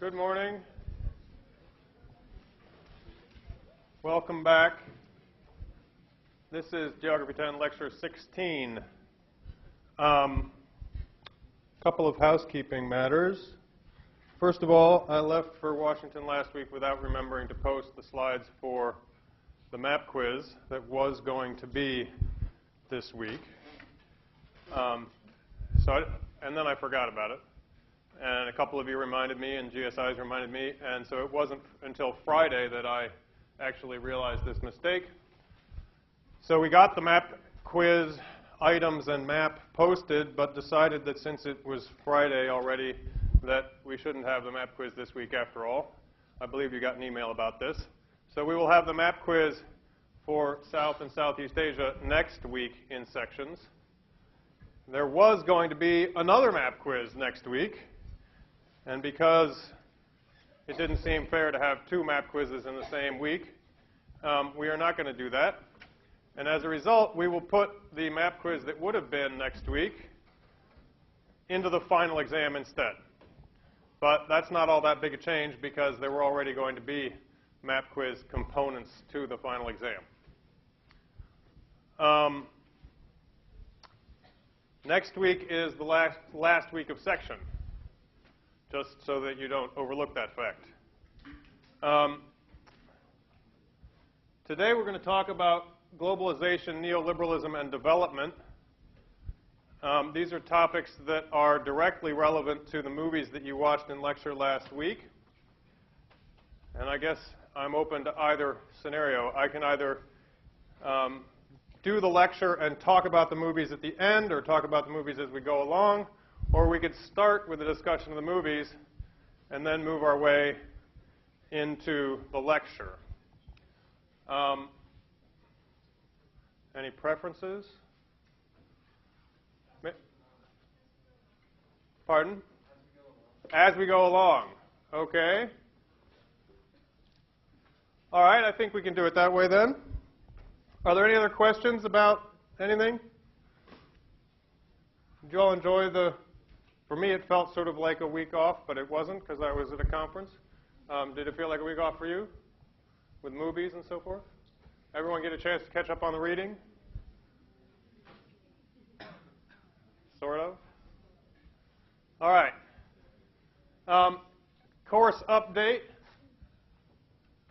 Good morning. Welcome back. This is Geography 10, Lecture 16. Couple of housekeeping matters. First of all, I left for Washington last week without remembering to post the slides for the map quiz that was going to be this week. And then I forgot about it. And a couple of you reminded me, and GSIs reminded me, and so it wasn't until Friday that I actually realized this mistake. So we got the map quiz items and map posted, but decided that since it was Friday already, that we shouldn't have the map quiz this week after all. I believe you got an email about this. So we will have the map quiz for South and Southeast Asia next week in sections. There was going to be another map quiz next week. And because it didn't seem fair to have two map quizzes in the same week, we are not going to do that. And as a result, we will put the map quiz that would have been next week into the final exam instead. But that's not all that big a change because there were already going to be map quiz components to the final exam. Next week is the last week of section, just so that you don't overlook that fact. Today we're going to talk about globalization, neoliberalism, and development. These are topics that are directly relevant to the movies that you watched in lecture last week. And I guess I'm open to either scenario. I can either do the lecture and talk about the movies at the end, or talk about the movies as we go along, or we could start with a discussion of the movies and then move our way into the lecture. Any preferences? Pardon? As we go along. Okay. All right, I think we can do it that way then. Are there any other questions about anything? Did you all enjoy for me it felt sort of like a week off, but it wasn't because I was at a conference. Did it feel like a week off for you? With movies and so forth? Everyone get a chance to catch up on the reading? Sort of. All right. Course update.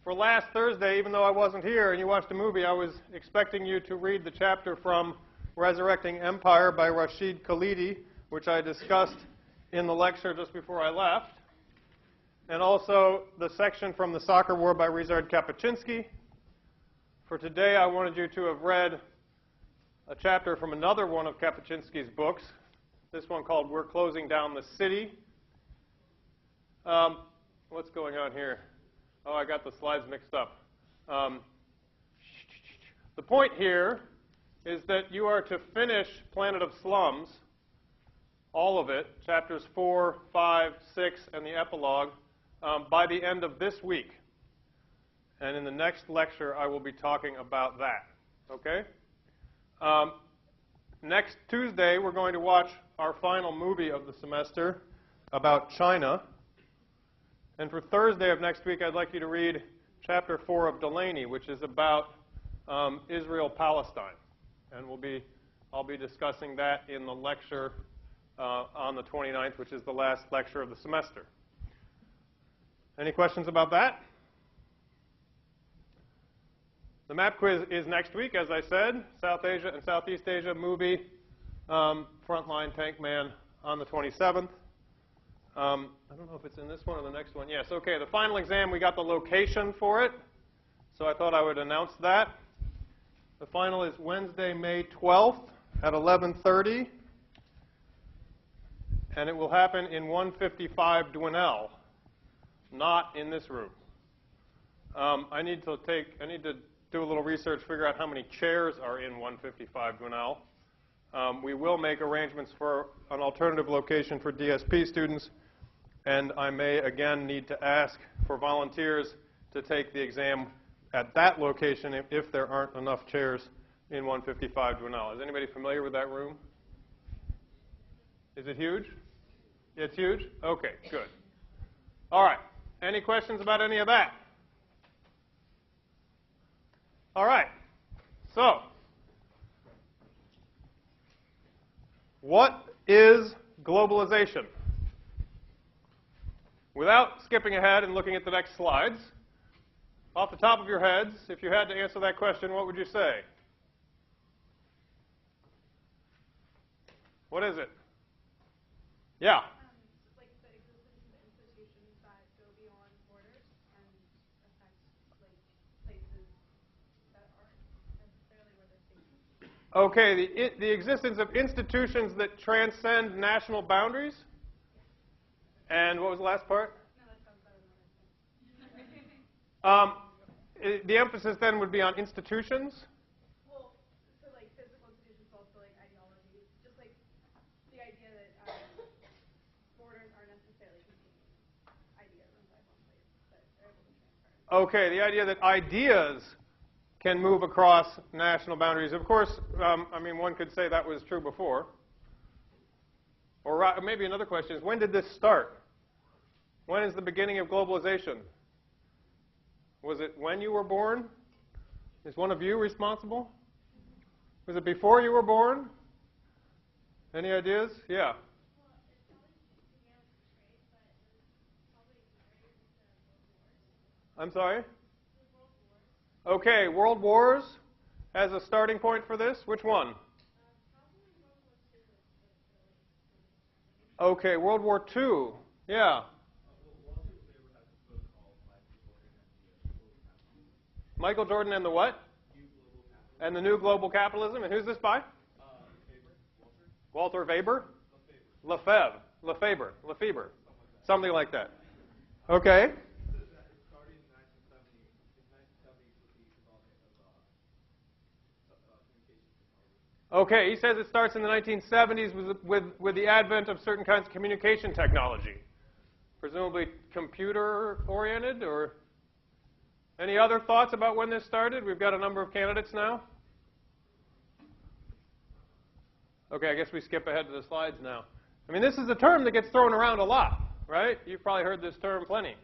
For last Thursday, even though I wasn't here and you watched a movie, I was expecting you to read the chapter from Resurrecting Empire by Rashid Khalidi, which I discussed in the lecture just before I left, and also the section from The Soccer War by Ryszard Kapuscinski. For today, I wanted you to have read a chapter from another one of Kapuscinski's books, this one called We're Closing Down the City. What's going on here? Oh, I got the slides mixed up. The point here is that you are to finish Planet of Slums, all of it, chapters 4, 5, 6, and the epilogue, by the end of this week. And in the next lecture, I will be talking about that. Okay? Next Tuesday, we're going to watch our final movie of the semester about China. And for Thursday of next week, I'd like you to read chapter 4 of Delaney, which is about Israel-Palestine. And I'll be discussing that in the lecture on the 29th, which is the last lecture of the semester. Any questions about that? The map quiz is next week, as I said. South Asia and Southeast Asia movie, Frontline Tank Man on the 27th. I don't know if it's in this one or the next one. Yes, okay. The final exam, we got the location for it, so I thought I would announce that. The final is Wednesday, May 12th at 11:30, and it will happen in 155 Dwinell, not in this room. I need to do a little research, figure out how many chairs are in 155 Dwinell. We will make arrangements for an alternative location for DSP students, and I may again need to ask for volunteers to take the exam at that location if there aren't enough chairs in 155 Dwinell. Is anybody familiar with that room? Is it huge? It's huge? Okay, good. All right. Any questions about any of that? All right. So, what is globalization? Without skipping ahead and looking at the next slides, off the top of your heads, if you had to answer that question, what would you say? What is it? Yeah. Like the existence of institutions that go beyond borders and affect like places that aren't necessarily where they're stationed. Okay, the existence of institutions that transcend national boundaries. And what was the last part? No, that sounds better than what I said. The emphasis then would be on institutions. Well, so like physical institutions, also like ideologies, just like the idea that borders aren't necessarily containing ideas inside one place, but they're able to transfer. Okay, the idea that ideas can move across national boundaries. Of course, I mean, one could say that was true before. Or maybe another question is, when did this start? When is the beginning of globalization? Was it when you were born? Is one of you responsible? Was it before you were born? Any ideas? Yeah. I'm sorry? Okay, world wars as a starting point for this. Which one? Okay, World War II. Yeah. Michael Jordan and the what? And the New Global Capitalism. And who's this by? Walter Weber? Lefebvre. Something like that. Okay. Okay, he says it starts in the 1970s with the advent of certain kinds of communication technology. Presumably computer-oriented, or any other thoughts about when this started? We've got a number of candidates now. Okay, I guess we skip ahead to the slides now. I mean, this is a term that gets thrown around a lot, right? You've probably heard this term plenty.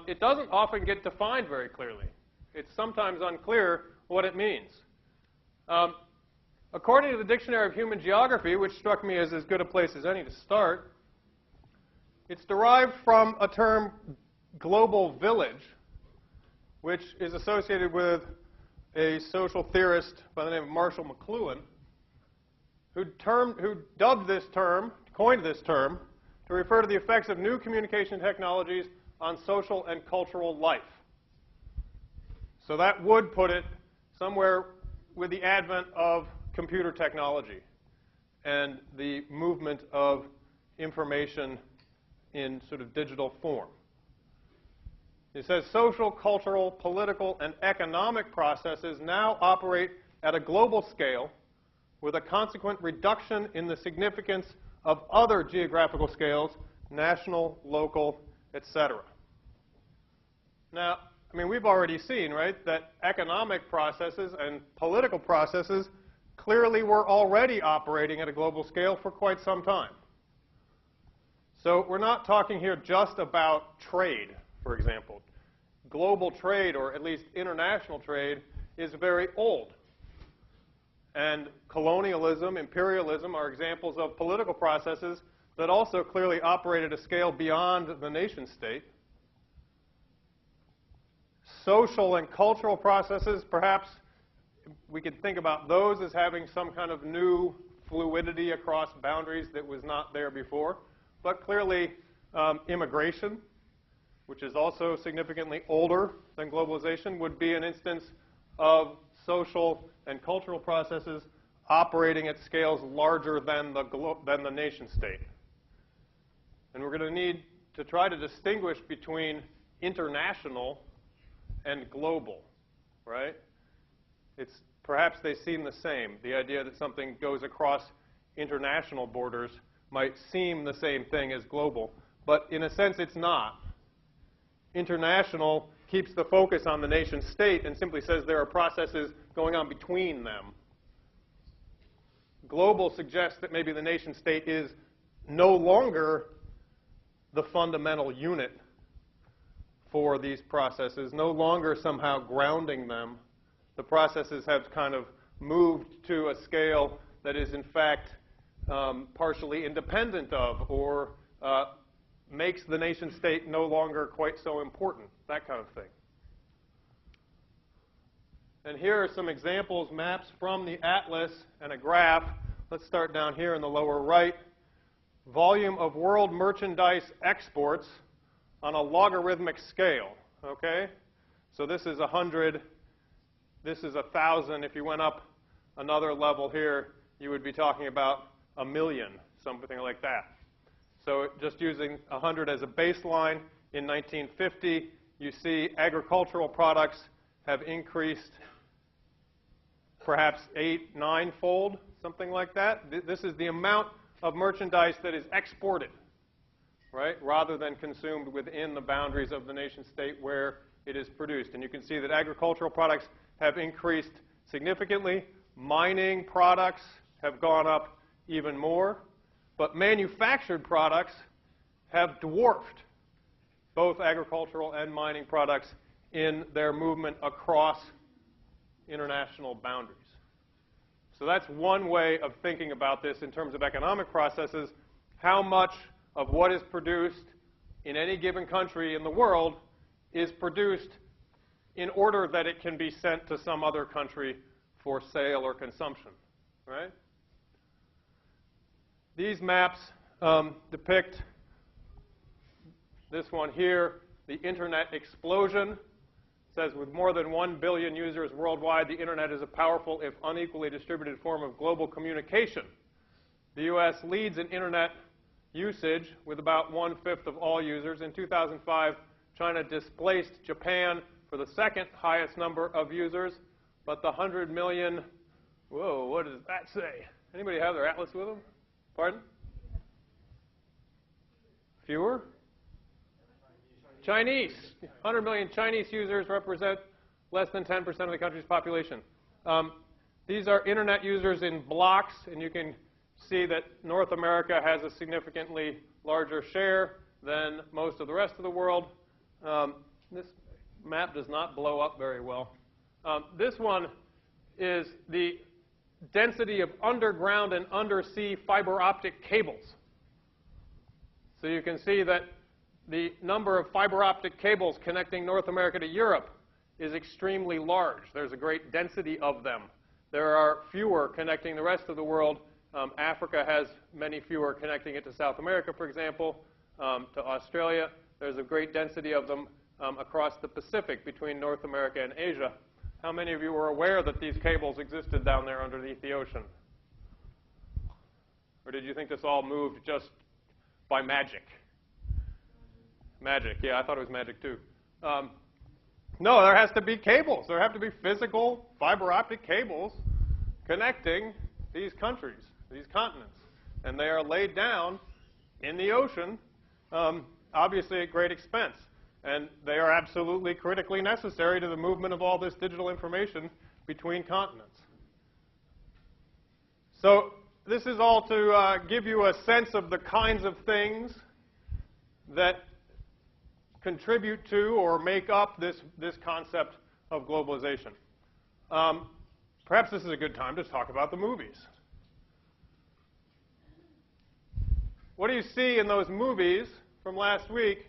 It doesn't often get defined very clearly. It's sometimes unclear what it means. According to the Dictionary of Human Geography, which struck me as good a place as any to start, it's derived from a term, global village, which is associated with a social theorist by the name of Marshall McLuhan, who dubbed this term, coined this term, to refer to the effects of new communication technologies on social and cultural life. So that would put it somewhere with the advent of computer technology and the movement of information in sort of digital form. It says social, cultural, political, and economic processes now operate at a global scale with a consequent reduction in the significance of other geographical scales, national, local, etc. Now, I mean, we've already seen, right, that economic processes and political processes clearly were already operating at a global scale for quite some time. So we're not talking here just about trade, for example. Global trade, or at least international trade, is very old. And colonialism, imperialism are examples of political processes that also clearly operate at a scale beyond the nation state. Social and cultural processes, perhaps we could think about those as having some kind of new fluidity across boundaries that was not there before. But clearly, immigration, which is also significantly older than globalization, would be an instance of social and cultural processes operating at scales larger than the nation state. And we're going to need to try to distinguish between international and global, right? It's perhaps they seem the same. The idea that something goes across international borders might seem the same thing as global, but in a sense it's not. International keeps the focus on the nation state and simply says there are processes going on between them. Global suggests that maybe the nation state is no longer the fundamental unit for these processes, no longer somehow grounding them. The processes have kind of moved to a scale that is in fact partially independent of, or makes the nation state no longer quite so important, that kind of thing. And here are some examples, maps from the atlas and a graph. Let's start down here in the lower right. Volume of world merchandise exports on a logarithmic scale, okay? So this is 100, this is 1,000. If you went up another level here, you would be talking about 1 million, something like that. So just using 100 as a baseline, in 1950, you see agricultural products have increased perhaps 8, 9-fold, something like that. This is the amount of merchandise that is exported, right, rather than consumed within the boundaries of the nation state where it is produced. And you can see that agricultural products have increased significantly. Mining products have gone up even more. But manufactured products have dwarfed both agricultural and mining products in their movement across international boundaries. So that's one way of thinking about this in terms of economic processes. How much of what is produced in any given country in the world is produced in order that it can be sent to some other country for sale or consumption, right? These maps depict this one here, the internet explosion. It says with more than 1 billion users worldwide, the internet is a powerful, if unequally distributed, form of global communication. The U.S. leads in internet usage with about 1/5 of all users. In 2005, China displaced Japan for the second highest number of users, but the 100 million, whoa, what does that say? Anybody have their atlas with them? Pardon? Fewer? Chinese. 100 million Chinese users represent less than 10% of the country's population. These are internet users in blocks, and you can see that North America has a significantly larger share than most of the rest of the world. This map does not blow up very well. This one is the density of underground and undersea fiber optic cables. So you can see that the number of fiber optic cables connecting North America to Europe is extremely large. There's a great density of them. There are fewer connecting the rest of the world. Africa has many fewer connecting it to South America, for example, to Australia. There's a great density of them across the Pacific between North America and Asia. How many of you were aware that these cables existed down there underneath the ocean? Or did you think this all moved just by magic? Magic, yeah, I thought it was magic too. No, there has to be cables. There have to be physical fiber optic cables connecting these countries, these continents. And they are laid down in the ocean, obviously at great expense. And they are absolutely critically necessary to the movement of all this digital information between continents. So this is all to give you a sense of the kinds of things that contribute to or make up this concept of globalization. Perhaps this is a good time to talk about the movies. What do you see in those movies from last week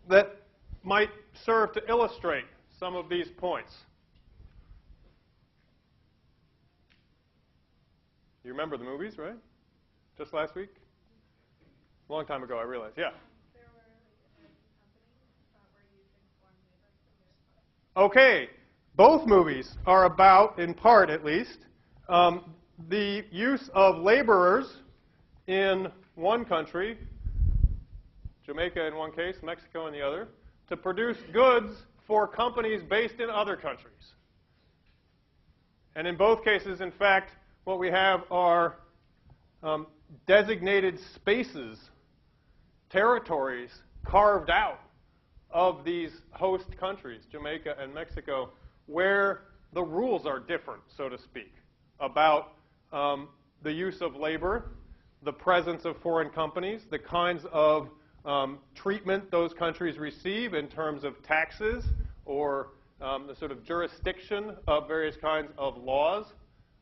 that might serve to illustrate some of these points? You remember the movies, right? Just last week? A long time ago, I realize. Yeah. Okay. Both movies are about, in part at least, the use of laborers in one country, Jamaica in one case, Mexico in the other, to produce goods for companies based in other countries. And in both cases, in fact, what we have are designated spaces, territories carved out of these host countries, Jamaica and Mexico, where the rules are different, so to speak, about the use of labor, the presence of foreign companies, the kinds of treatment those countries receive in terms of taxes or the sort of jurisdiction of various kinds of laws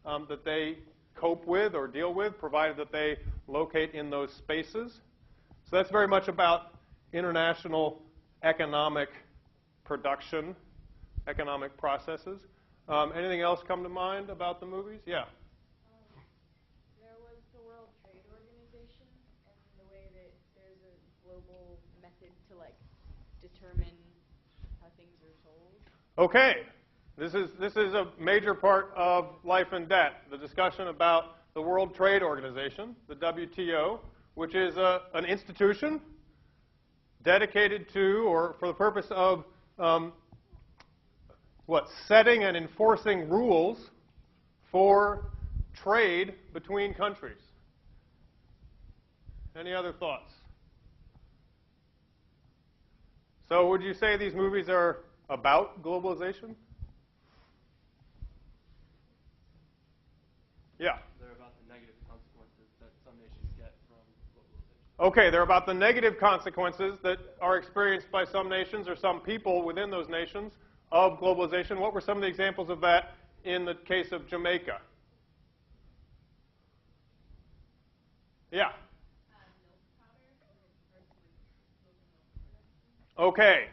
that they cope with or deal with, provided that they locate in those spaces. So that's very much about international economic production, economic processes. Anything else come to mind about the movies? Yeah. There was the World Trade Organization and the way that there's a global method to like determine how things are sold. Okay. This is a major part of Life and Debt, the discussion about the World Trade Organization, the WTO, which is an institution dedicated to, or for the purpose of, setting and enforcing rules for trade between countries. Any other thoughts? So would you say these movies are about globalization? Yeah. They're about the negative consequences that some nations get from globalization. Okay, they're about the negative consequences that are experienced by some nations or some people within those nations of globalization. What were some of the examples of that in the case of Jamaica? Yeah. Okay.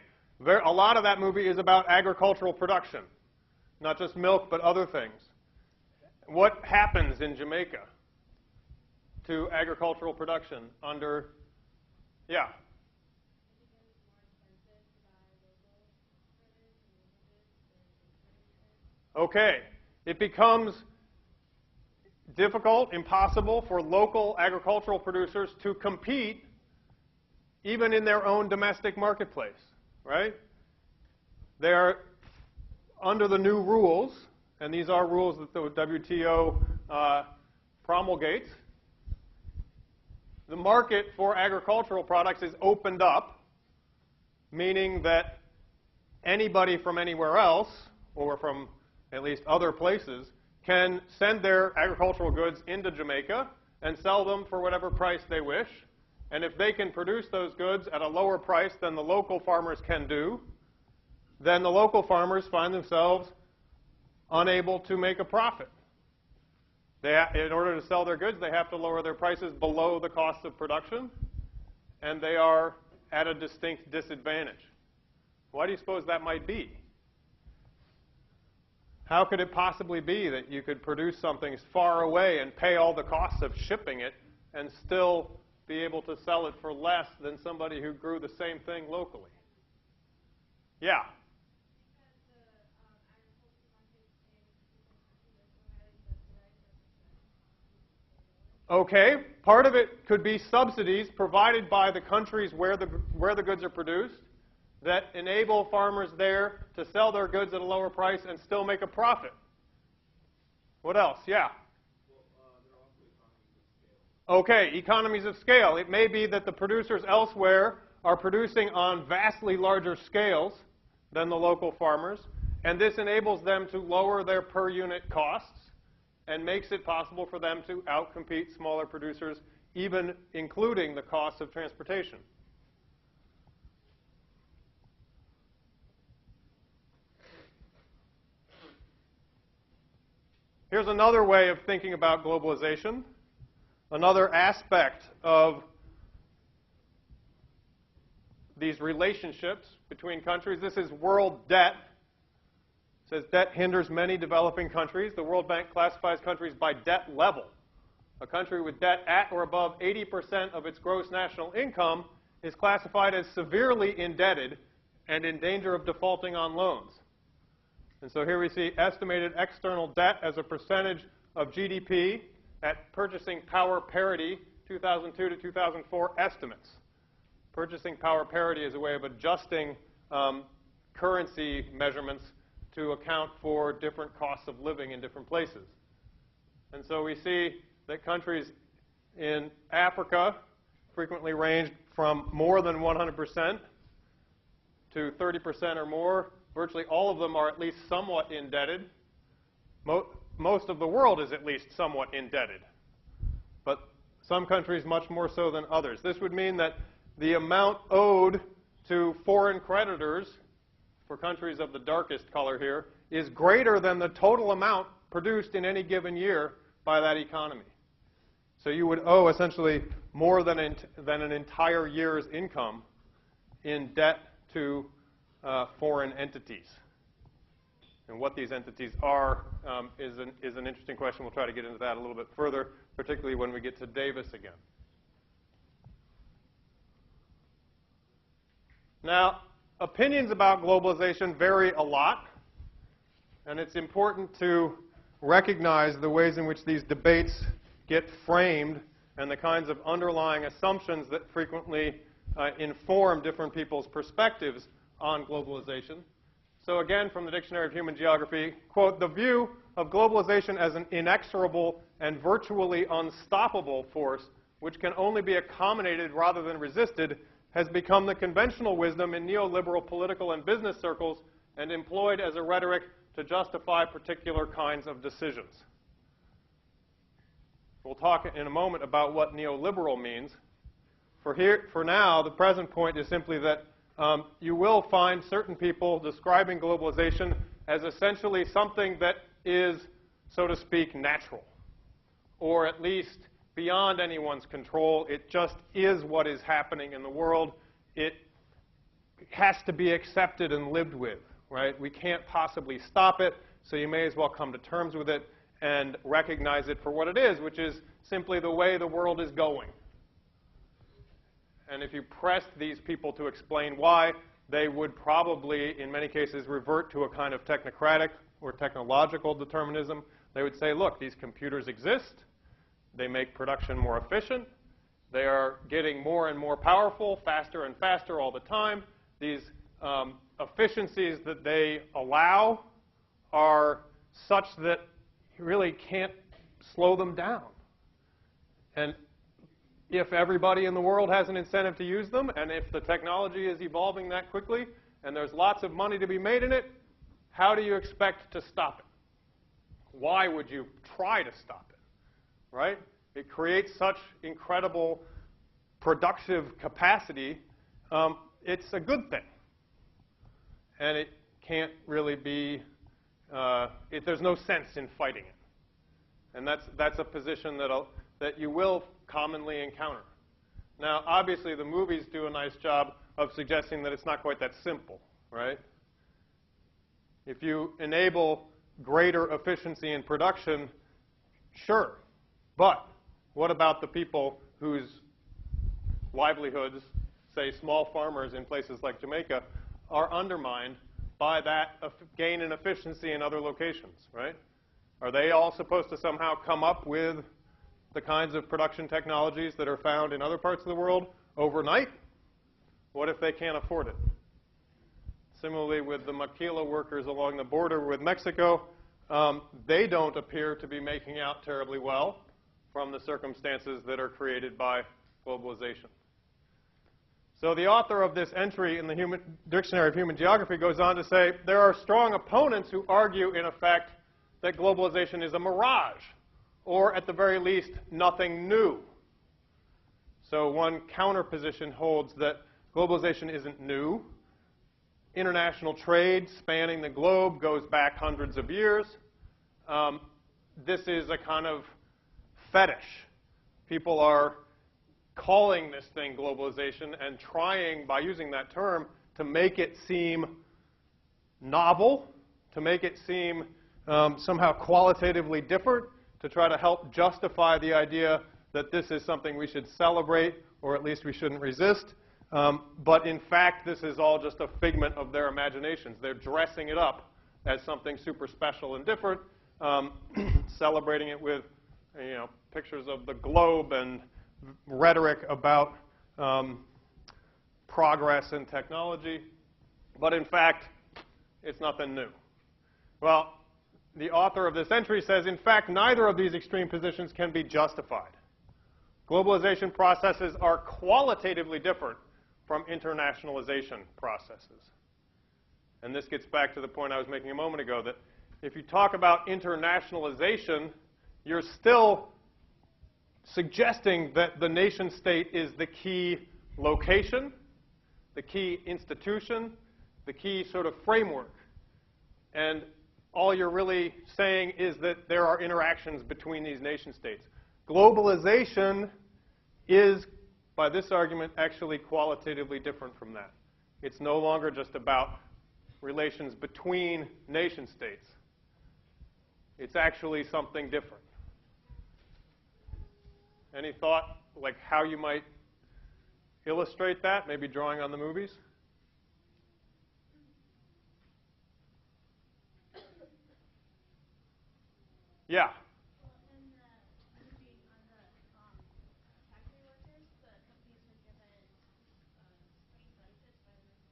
A lot of that movie is about agricultural production, not just milk, but other things. What happens in Jamaica to agricultural production under, yeah? Okay. It becomes difficult, impossible for local agricultural producers to compete even in their own domestic marketplace, right? They are under the new rules, and these are rules that the WTO promulgates. The market for agricultural products is opened up, meaning that anybody from anywhere else, or from at least other places, can send their agricultural goods into Jamaica and sell them for whatever price they wish. And if they can produce those goods at a lower price than the local farmers can do, then the local farmers find themselves unable to make a profit. In order to sell their goods, they have to lower their prices below the cost of production, and they are at a distinct disadvantage. Why do you suppose that might be? How could it possibly be that you could produce something far away and pay all the costs of shipping it and still be able to sell it for less than somebody who grew the same thing locally? Yeah? Okay, part of it could be subsidies provided by the countries where the goods are produced that enable farmers there to sell their goods at a lower price and still make a profit. What else? Yeah? Okay, economies of scale. It may be that the producers elsewhere are producing on vastly larger scales than the local farmers, and this enables them to lower their per unit costs and makes it possible for them to outcompete smaller producers, even including the costs of transportation. Here's another way of thinking about globalization, another aspect of these relationships between countries. This is world debt. It says debt hinders many developing countries. The World Bank classifies countries by debt level. A country with debt at or above 80% of its gross national income is classified as severely indebted and in danger of defaulting on loans. And so here we see estimated external debt as a percentage of GDP at purchasing power parity 2002 to 2004 estimates. Purchasing power parity is a way of adjusting currency measurements to account for different costs of living in different places. And so we see that countries in Africa frequently range from more than 100% to 30% or more. Virtually all of them are at least somewhat indebted. Most of the world is at least somewhat indebted, but some countries much more so than others. This would mean that the amount owed to foreign creditors, for countries of the darkest color here, is greater than the total amount produced in any given year by that economy. So you would owe essentially more than an entire year's income in debt to foreign entities. And what these entities are is an interesting question. We'll try to get into that a little bit further, particularly when we get to Davis again. Now, opinions about globalization vary a lot, and it's important to recognize the ways in which these debates get framed and the kinds of underlying assumptions that frequently inform different people's perspectives on globalization. So again, from the Dictionary of Human Geography, quote, "The view of globalization as an inexorable and virtually unstoppable force which can only be accommodated rather than resisted has become the conventional wisdom in neoliberal political and business circles and employed as a rhetoric to justify particular kinds of decisions." We'll talk in a moment about what neoliberal means. For now, the present point is simply that you will find certain people describing globalization as essentially something that is, so to speak, natural, or at least beyond anyone's control. It just is what is happening in the world. It has to be accepted and lived with, right? We can't possibly stop it, so you may as well come to terms with it and recognize it for what it is, which is simply the way the world is going. And if you pressed these people to explain why, they would probably, in many cases, revert to a kind of technocratic or technological determinism. They would say, look, these computers exist. They make production more efficient. They are getting more and more powerful, faster and faster all the time. These efficiencies that they allow are such that you really can't slow them down. And if everybody in the world has an incentive to use them, and if the technology is evolving that quickly, and there's lots of money to be made in it, how do you expect to stop it? Why would you try to stop it, right? It creates such incredible productive capacity. It's a good thing. And it can't really be, there's no sense in fighting it. And that's a position that you will commonly encounter. Now, obviously, the movies do a nice job of suggesting that it's not quite that simple, right? If you enable greater efficiency in production, sure. But what about the people whose livelihoods, say small farmers in places like Jamaica, are undermined by that gain in efficiency in other locations, right? Are they all supposed to somehow come up with the kinds of production technologies that are found in other parts of the world overnight? What if they can't afford it? Similarly, with the maquila workers along the border with Mexico, they don't appear to be making out terribly well from the circumstances that are created by globalization. So the author of this entry in the Dictionary of Human Geography goes on to say, there are strong opponents who argue, in effect, that globalization is a mirage, or at the very least, nothing new. So one counterposition holds that globalization isn't new. International trade spanning the globe goes back hundreds of years. This is a kind of fetish. People are calling this thing globalization and trying, by using that term, to make it seem novel, to make it seem somehow qualitatively different, to try to help justify the idea that this is something we should celebrate, or at least we shouldn't resist. But in fact, this is all just a figment of their imaginations. They're dressing it up as something super special and different, celebrating it with, pictures of the globe and rhetoric about progress and technology. But in fact, it's nothing new. Well, the author of this entry says, in fact, neither of these extreme positions can be justified. Globalization processes are qualitatively different from internationalization processes. And this gets back to the point I was making a moment ago, that if you talk about internationalization, you're still suggesting that the nation state is the key location, the key institution, the key sort of framework. And all you're really saying is that there are interactions between these nation states. Globalization is, by this argument, actually qualitatively different from that. It's no longer just about relations between nation states. It's actually something different. Any thought, like how you might illustrate that? Maybe drawing on the movies? Yeah. Well, in the movie on the factory workers, the companies were given free benefits by the government.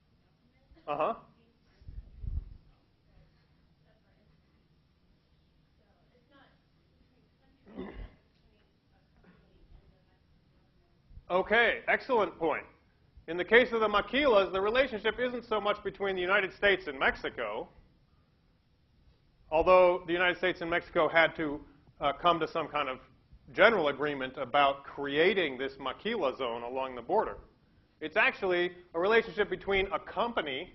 Uh-huh. So it's not between countries, it's between a company and the Mexican government. Okay, excellent point. In the case of the maquilas, the relationship isn't so much between the United States and Mexico, although the United States and Mexico had to come to some kind of general agreement about creating this maquila zone along the border. It's actually a relationship between a company,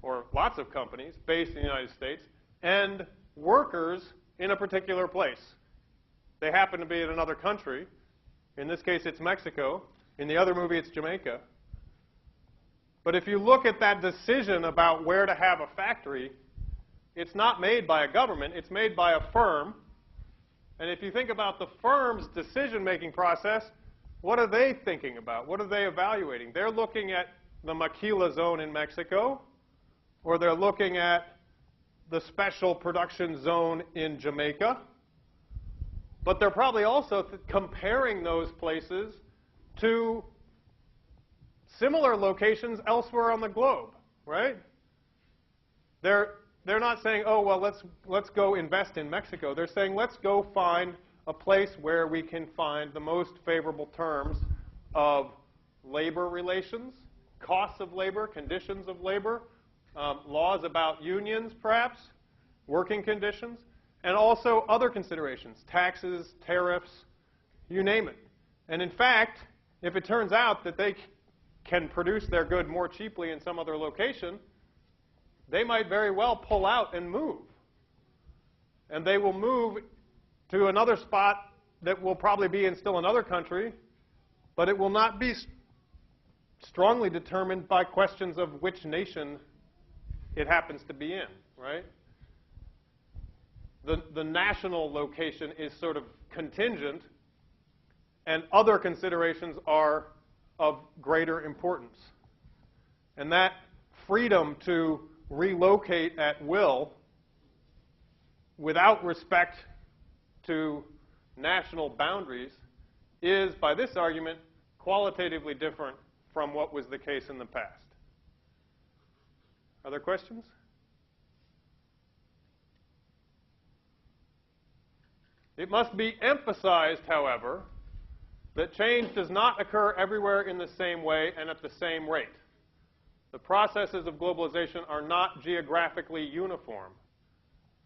or lots of companies, based in the United States, and workers in a particular place. They happen to be in another country. In this case, it's Mexico. In the other movie, it's Jamaica. But if you look at that decision about where to have a factory, it's not made by a government, it's made by a firm. And if you think about the firm's decision-making process, what are they thinking about? What are they evaluating? They're looking at the maquila zone in Mexico, or they're looking at the special production zone in Jamaica. But they're probably also comparing those places to similar locations elsewhere on the globe, right? They're not saying, oh, well, let's go invest in Mexico. They're saying, let's go find a place where we can find the most favorable terms of labor relations, costs of labor, conditions of labor, laws about unions, perhaps, working conditions, and also other considerations, taxes, tariffs, you name it. And in fact, if it turns out that they can produce their good more cheaply in some other location, they might very well pull out and move. And they will move to another spot that will probably be in still another country, but it will not be strongly determined by questions of which nation it happens to be in, right? The national location is sort of contingent, and other considerations are of greater importance. And that freedom to relocate at will without respect to national boundaries is, by this argument, qualitatively different from what was the case in the past. Other questions? It must be emphasized, however, that change does not occur everywhere in the same way and at the same rate. The processes of globalization are not geographically uniform.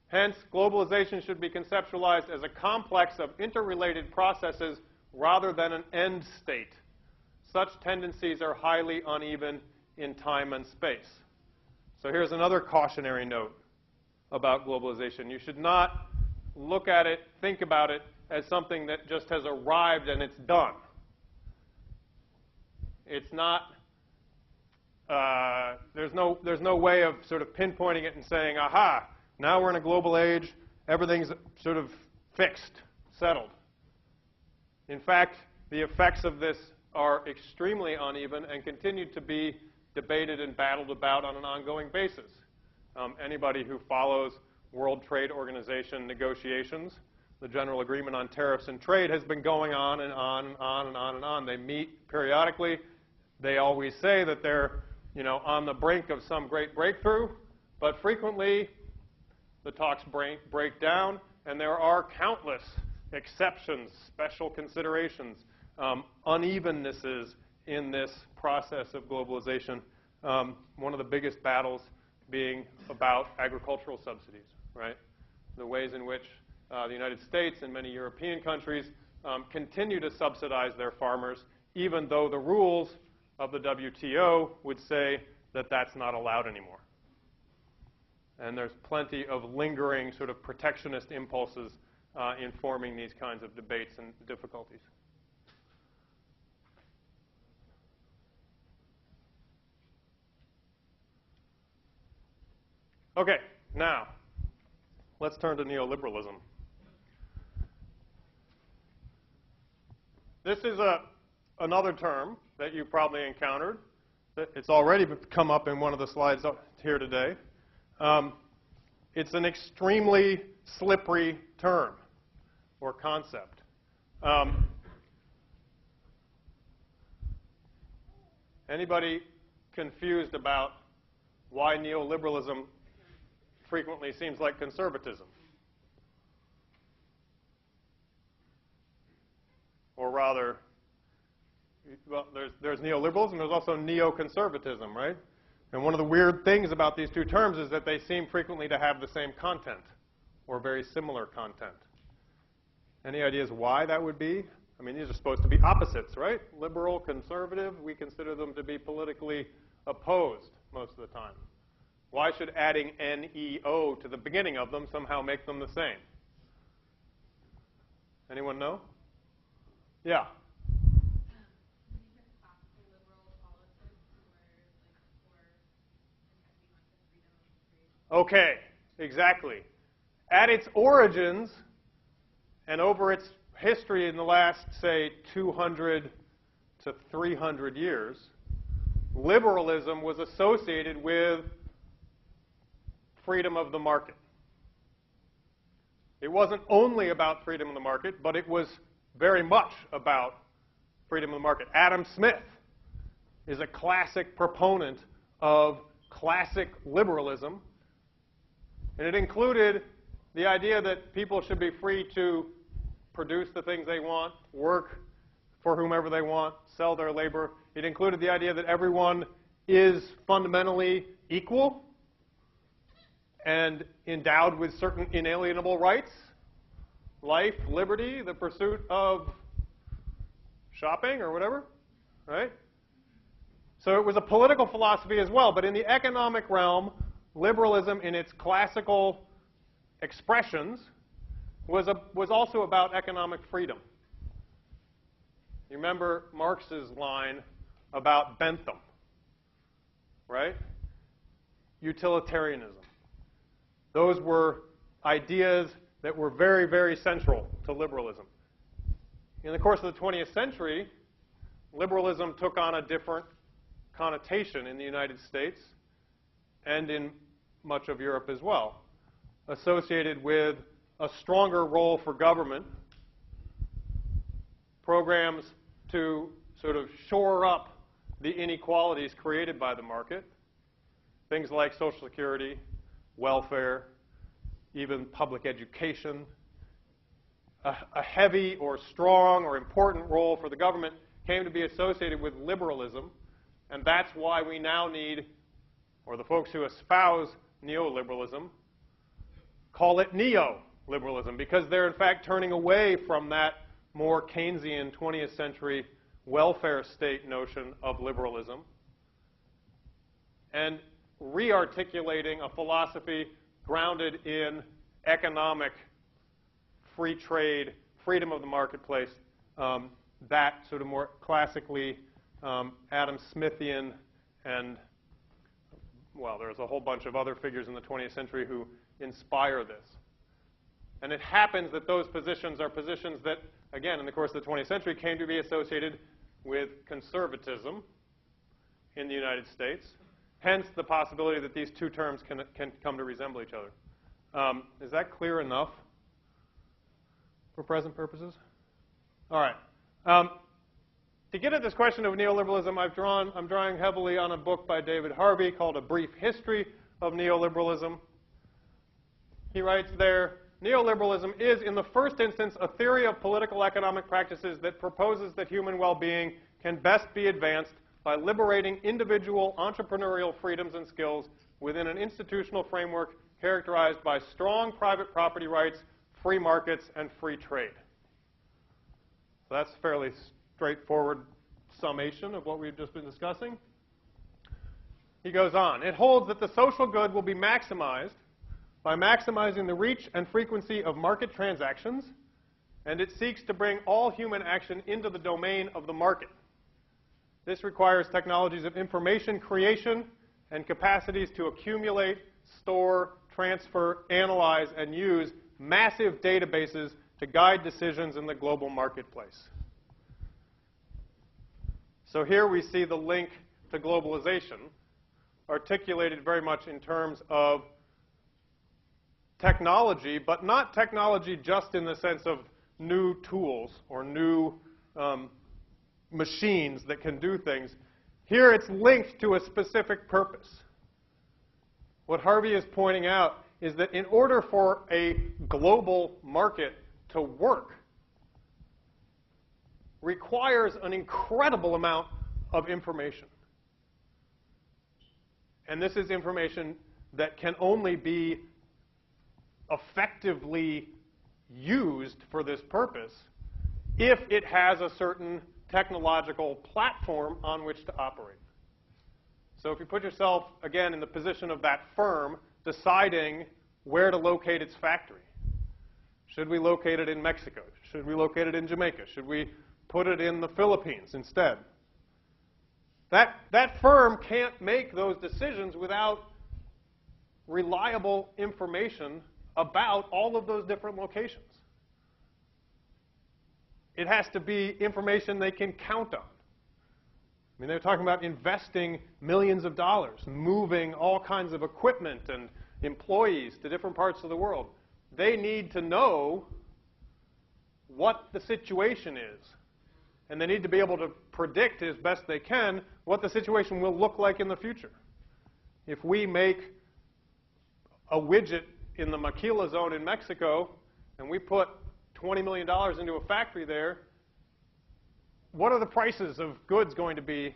Hence, globalization should be conceptualized as a complex of interrelated processes rather than an end state. Such tendencies are highly uneven in time and space. So here's another cautionary note about globalization. You should not look at it, think about it, as something that just has arrived and it's done. It's not, there's no way of sort of pinpointing it and saying, aha, now we're in a global age, everything's sort of fixed, settled. In fact, the effects of this are extremely uneven and continue to be debated and battled about on an ongoing basis. Anybody who follows World Trade Organization negotiations, the General Agreement on Tariffs and Trade has been going on and on and on and on and on. They meet periodically. They always say that they're, on the brink of some great breakthrough, but frequently the talks break down, and there are countless exceptions, special considerations, unevennesses in this process of globalization. One of the biggest battles being about agricultural subsidies, right? The ways in which the United States and many European countries continue to subsidize their farmers even though the rules of the WTO would say that that's not allowed anymore. And there's plenty of lingering sort of protectionist impulses informing these kinds of debates and difficulties. Okay, now, let's turn to neoliberalism. This is another term that you probably encountered. It's already come up in one of the slides here today. It's an extremely slippery term or concept. Anybody confused about why neoliberalism frequently seems like conservatism? Or rather, well, there's neoliberalism, there's also neoconservatism, right? And one of the weird things about these two terms is that they seem frequently to have the same content or very similar content. Any ideas why that would be? I mean, these are supposed to be opposites, right? Liberal, conservative, we consider them to be politically opposed most of the time. Why should adding N-E-O to the beginning of them somehow make them the same? Anyone know? Yeah. Okay, exactly. At its origins, and over its history in the last, say, 200 to 300 years, liberalism was associated with freedom of the market. It wasn't only about freedom of the market, but it was very much about freedom of the market. Adam Smith is a classic proponent of classic liberalism, and it included the idea that people should be free to produce the things they want, work for whomever they want, sell their labor. It included the idea that everyone is fundamentally equal and endowed with certain inalienable rights, life, liberty, the pursuit of shopping or whatever, right? So it was a political philosophy as well, but in the economic realm, liberalism in its classical expressions was also about economic freedom. You remember Marx's line about Bentham, right? Utilitarianism. Those were ideas that were very, very central to liberalism. In the course of the 20th century, liberalism took on a different connotation in the United States and in much of Europe as well, associated with a stronger role for government, programs to sort of shore up the inequalities created by the market, things like Social Security, welfare, even public education. A heavy or strong or important role for the government came to be associated with liberalism, and that's why we now need, or the folks who espouse neoliberalism call it neoliberalism, because they're in fact turning away from that more Keynesian 20th century welfare state notion of liberalism and re-articulating a philosophy grounded in economic free trade, freedom of the marketplace, that sort of more classically Adam Smithian and, well, there's a whole bunch of other figures in the 20th century who inspire this. And it happens that those positions are positions that, again, in the course of the 20th century came to be associated with conservatism in the United States, hence the possibility that these two terms can come to resemble each other. Is that clear enough for present purposes? All right. To get at this question of neoliberalism, I'm drawing heavily on a book by David Harvey called A Brief History of Neoliberalism. He writes there, neoliberalism is, in the first instance, a theory of political economic practices that proposes that human well-being can best be advanced by liberating individual entrepreneurial freedoms and skills within an institutional framework characterized by strong private property rights, free markets, and free trade. So that's fairly straightforward summation of what we've just been discussing. He goes on. It holds that the social good will be maximized by maximizing the reach and frequency of market transactions, and it seeks to bring all human action into the domain of the market. This requires technologies of information creation and capacities to accumulate, store, transfer, analyze, and use massive databases to guide decisions in the global marketplace. So here we see the link to globalization articulated very much in terms of technology, but not technology just in the sense of new tools or new machines that can do things. Here it's linked to a specific purpose. What Harvey is pointing out is that in order for a global market to work, requires an incredible amount of information. And this is information that can only be effectively used for this purpose if it has a certain technological platform on which to operate. So if you put yourself, again, in the position of that firm deciding where to locate its factory. Should we locate it in Mexico? Should we locate it in Jamaica? Should we put it in the Philippines instead? That firm can't make those decisions without reliable information about all of those different locations. It has to be information they can count on. I mean, they're talking about investing millions of dollars, moving all kinds of equipment and employees to different parts of the world. They need to know what the situation is. And they need to be able to predict as best they can what the situation will look like in the future. If we make a widget in the Maquila zone in Mexico and we put $20 million into a factory there, what are the prices of goods going to be?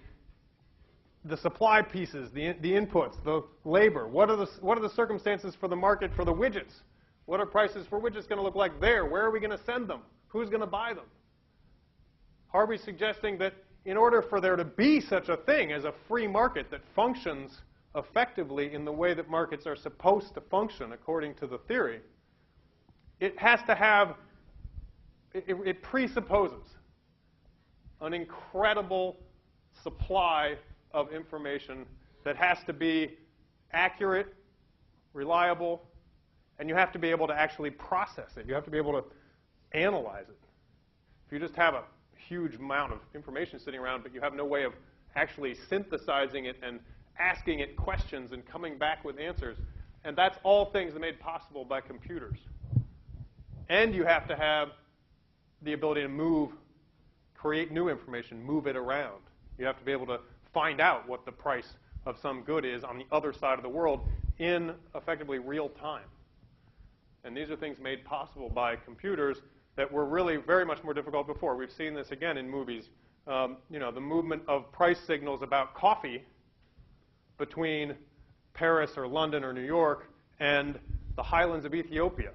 The supply pieces, the inputs, the labor. What are the circumstances for the market for the widgets? What are prices for widgets going to look like there? Where are we going to send them? Who's going to buy them? Harvey's suggesting that in order for there to be such a thing as a free market that functions effectively in the way that markets are supposed to function according to the theory, it has to have, it presupposes an incredible supply of information that has to be accurate, reliable, and you have to be able to actually process it. You have to be able to analyze it. If you just have a huge amount of information sitting around, but you have no way of actually synthesizing it and asking it questions and coming back with answers, and that's all things that are made possible by computers. And you have to have the ability to move, create new information, move it around. You have to be able to find out what the price of some good is on the other side of the world in effectively real time. And these are things made possible by computers that were really very much more difficult before. We've seen this again in movies. The movement of price signals about coffee between Paris or London or New York and the highlands of Ethiopia.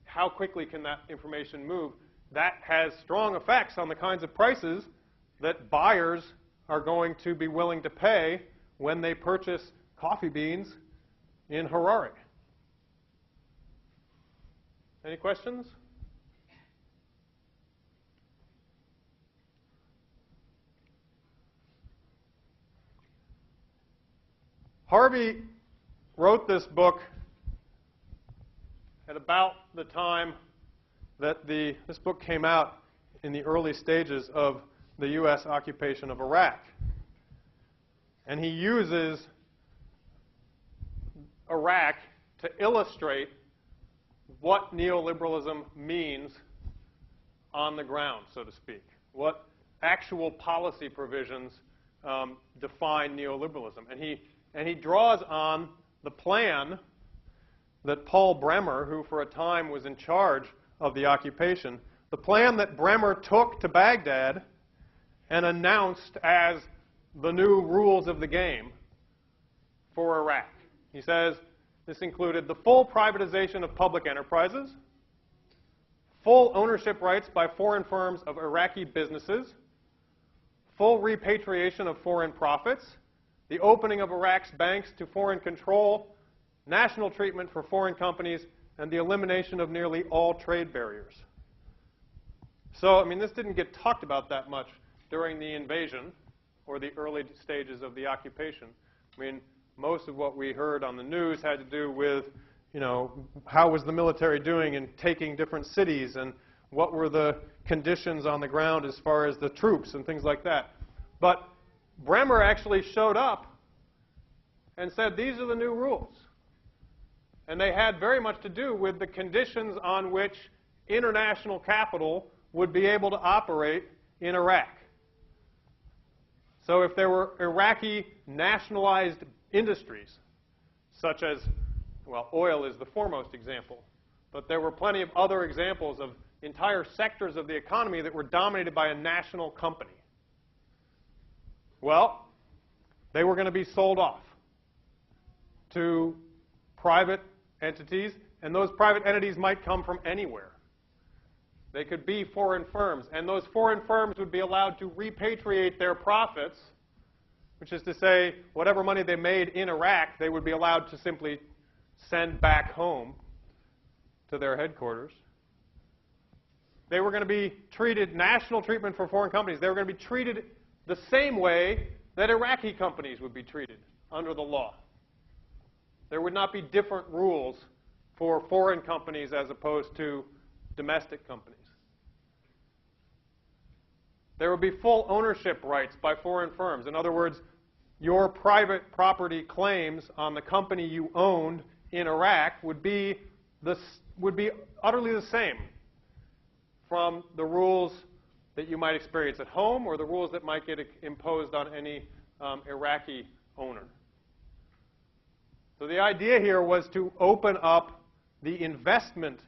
How quickly can that information move? That has strong effects on the kinds of prices that buyers are going to be willing to pay when they purchase coffee beans in Harare. Any questions? Harvey wrote this book at about the time that this book came out in the early stages of the U.S. occupation of Iraq. And he uses Iraq to illustrate what neoliberalism means on the ground, so to speak. What actual policy provisions define neoliberalism. And he draws on the plan that Paul Bremer, who for a time was in charge of the occupation, the plan that Bremer took to Baghdad and announced as the new rules of the game for Iraq. He says this included the full privatization of public enterprises, full ownership rights by foreign firms of Iraqi businesses, full repatriation of foreign profits, the opening of Iraq's banks to foreign control, national treatment for foreign companies, and the elimination of nearly all trade barriers. So, I mean, this didn't get talked about that much during the invasion or the early stages of the occupation. I mean, most of what we heard on the news had to do with, you know, how was the military doing in taking different cities and what were the conditions on the ground as far as the troops and things like that. But Bremer actually showed up and said, these are the new rules. And they had very much to do with the conditions on which international capital would be able to operate in Iraq. So if there were Iraqi nationalized industries, such as, well, oil is the foremost example, but there were plenty of other examples of entire sectors of the economy that were dominated by a national company. Well, they were going to be sold off to private entities, and those private entities might come from anywhere. They could be foreign firms, and those foreign firms would be allowed to repatriate their profits, which is to say, whatever money they made in Iraq, they would be allowed to simply send back home to their headquarters. They were going to be treated, national treatment for foreign companies, they were going to be treated the same way that Iraqi companies would be treated under the law. There would not be different rules for foreign companies as opposed to domestic companies. There would be full ownership rights by foreign firms. In other words, your private property claims on the company you owned in Iraq would be utterly the same from the rules that you might experience at home or the rules that might get imposed on any Iraqi owner. So the idea here was to open up the investment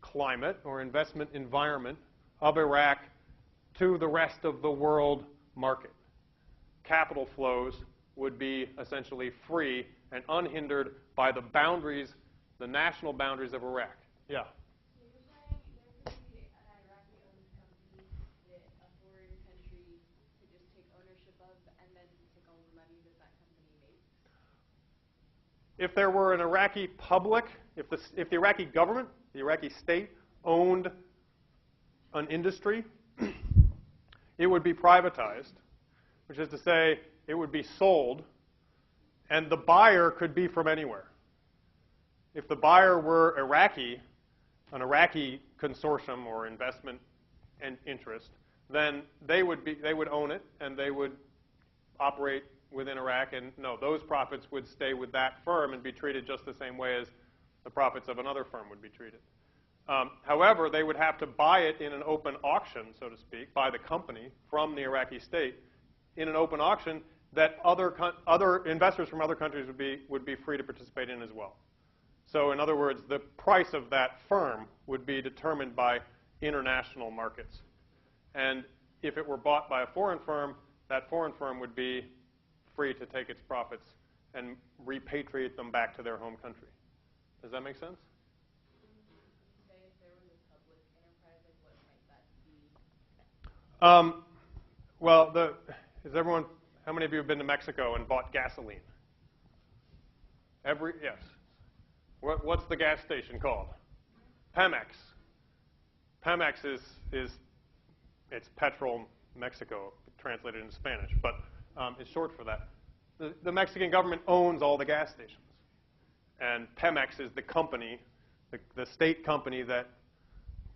climate or investment environment of Iraq to the rest of the world market. Capital flows would be essentially free and unhindered by the boundaries, the national boundaries of Iraq. Yeah? So you're saying there could be an Iraqi-owned company that a foreign country could just take ownership of and then take all the money that that company made? If there were an Iraqi public, if the Iraqi government, the Iraqi state, owned an industry, it would be privatized, which is to say it would be sold, and the buyer could be from anywhere. If the buyer were Iraqi, an Iraqi consortium or investment and interest, then they would own it and they would operate within Iraq, and no, those profits would stay with that firm and be treated just the same way as the profits of another firm would be treated. However, they would have to buy it in an open auction, so to speak, by the company from the Iraqi state in an open auction that other investors from other countries would be free to participate in as well. So in other words, the price of that firm would be determined by international markets. And if it were bought by a foreign firm, that foreign firm would be free to take its profits and repatriate them back to their home country. Does that make sense? Say if there was a public enterprise, like what might that be? How many of you have been to Mexico and bought gasoline? Yes. What's the gas station called? Pemex. Pemex it's Petrol Mexico, translated into Spanish, but it's short for that. The Mexican government owns all the gas stations. And Pemex is the company, the state company that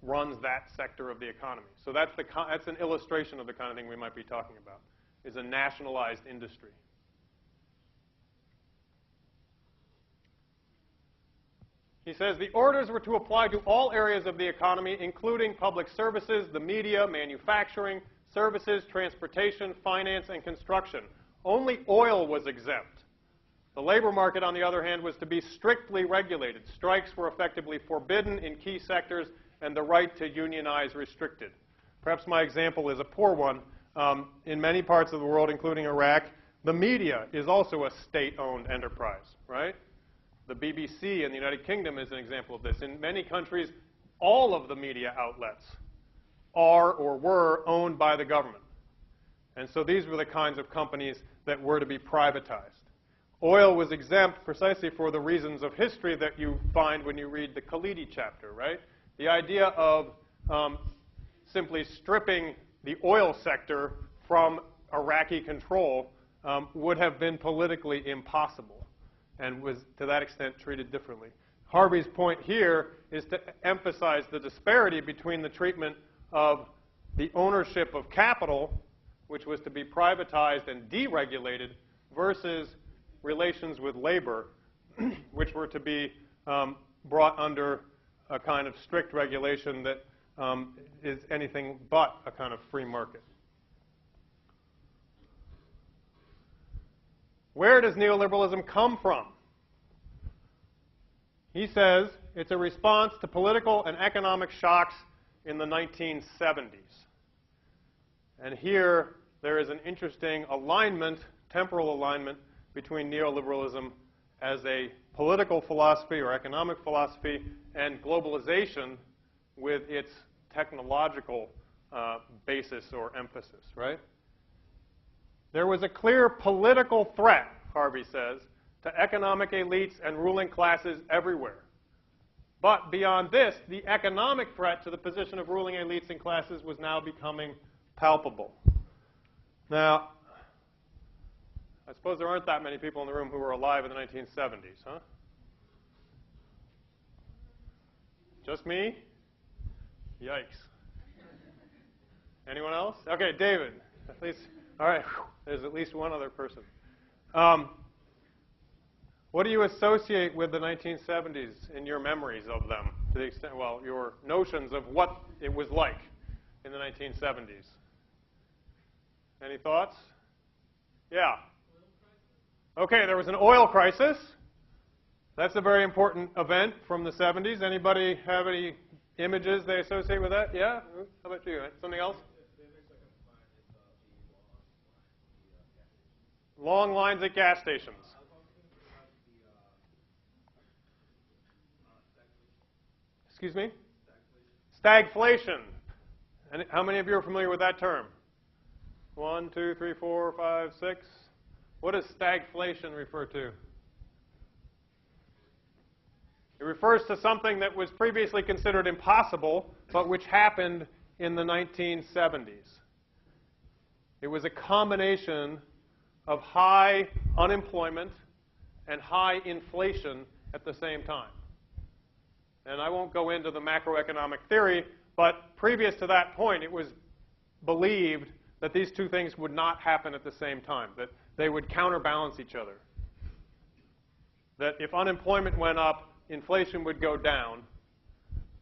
runs that sector of the economy. So that's an illustration of the kind of thing we might be talking about, is a nationalized industry. He says the orders were to apply to all areas of the economy, including public services, the media, manufacturing, services, transportation, finance, and construction. Only oil was exempt. The labor market, on the other hand, was to be strictly regulated. Strikes were effectively forbidden in key sectors, and the right to unionize restricted. Perhaps my example is a poor one. In many parts of the world, including Iraq, the media is also a state-owned enterprise, right? The BBC in the United Kingdom is an example of this. In many countries, all of the media outlets are or were owned by the government. And so these were the kinds of companies that were to be privatized. Oil was exempt precisely for the reasons of history that you find when you read the Khalidi chapter, right? The idea of simply stripping the oil sector from Iraqi control would have been politically impossible and was, to that extent, treated differently. Harvey's point here is to emphasize the disparity between the treatment of the ownership of capital, which was to be privatized and deregulated, versus relations with labor, which were to be brought under a kind of strict regulation that is anything but a kind of free market. Where does neoliberalism come from? He says it's a response to political and economic shocks in the 1970s. And here there is an interesting alignment, temporal alignment, between neoliberalism as a political philosophy or economic philosophy and globalization with its technological basis or emphasis, right? There was a clear political threat, Harvey says, to economic elites and ruling classes everywhere. But beyond this, the economic threat to the position of ruling elites and classes was now becoming palpable. Now, I suppose there aren't that many people in the room who were alive in the 1970s, huh? Just me? Yikes. Anyone else? Okay, David. At least, all right, there's at least one other person. What do you associate with the 1970s in your memories of them, to the extent, well, your notions of what it was like in the 1970s? Any thoughts? Yeah. Okay, there was an oil crisis. That's a very important event from the 70s. Anybody have any images they associate with that? Yeah? How about you? Something else? Long lines at gas stations. Excuse me? Stagflation. And how many of you are familiar with that term? 1, 2, 3, 4, 5, 6. What does stagflation refer to? It refers to something that was previously considered impossible, but which happened in the 1970s. It was a combination of high unemployment and high inflation at the same time. And I won't go into the macroeconomic theory, but previous to that point, it was believed that these two things would not happen at the same time, that they would counterbalance each other. That if unemployment went up, inflation would go down,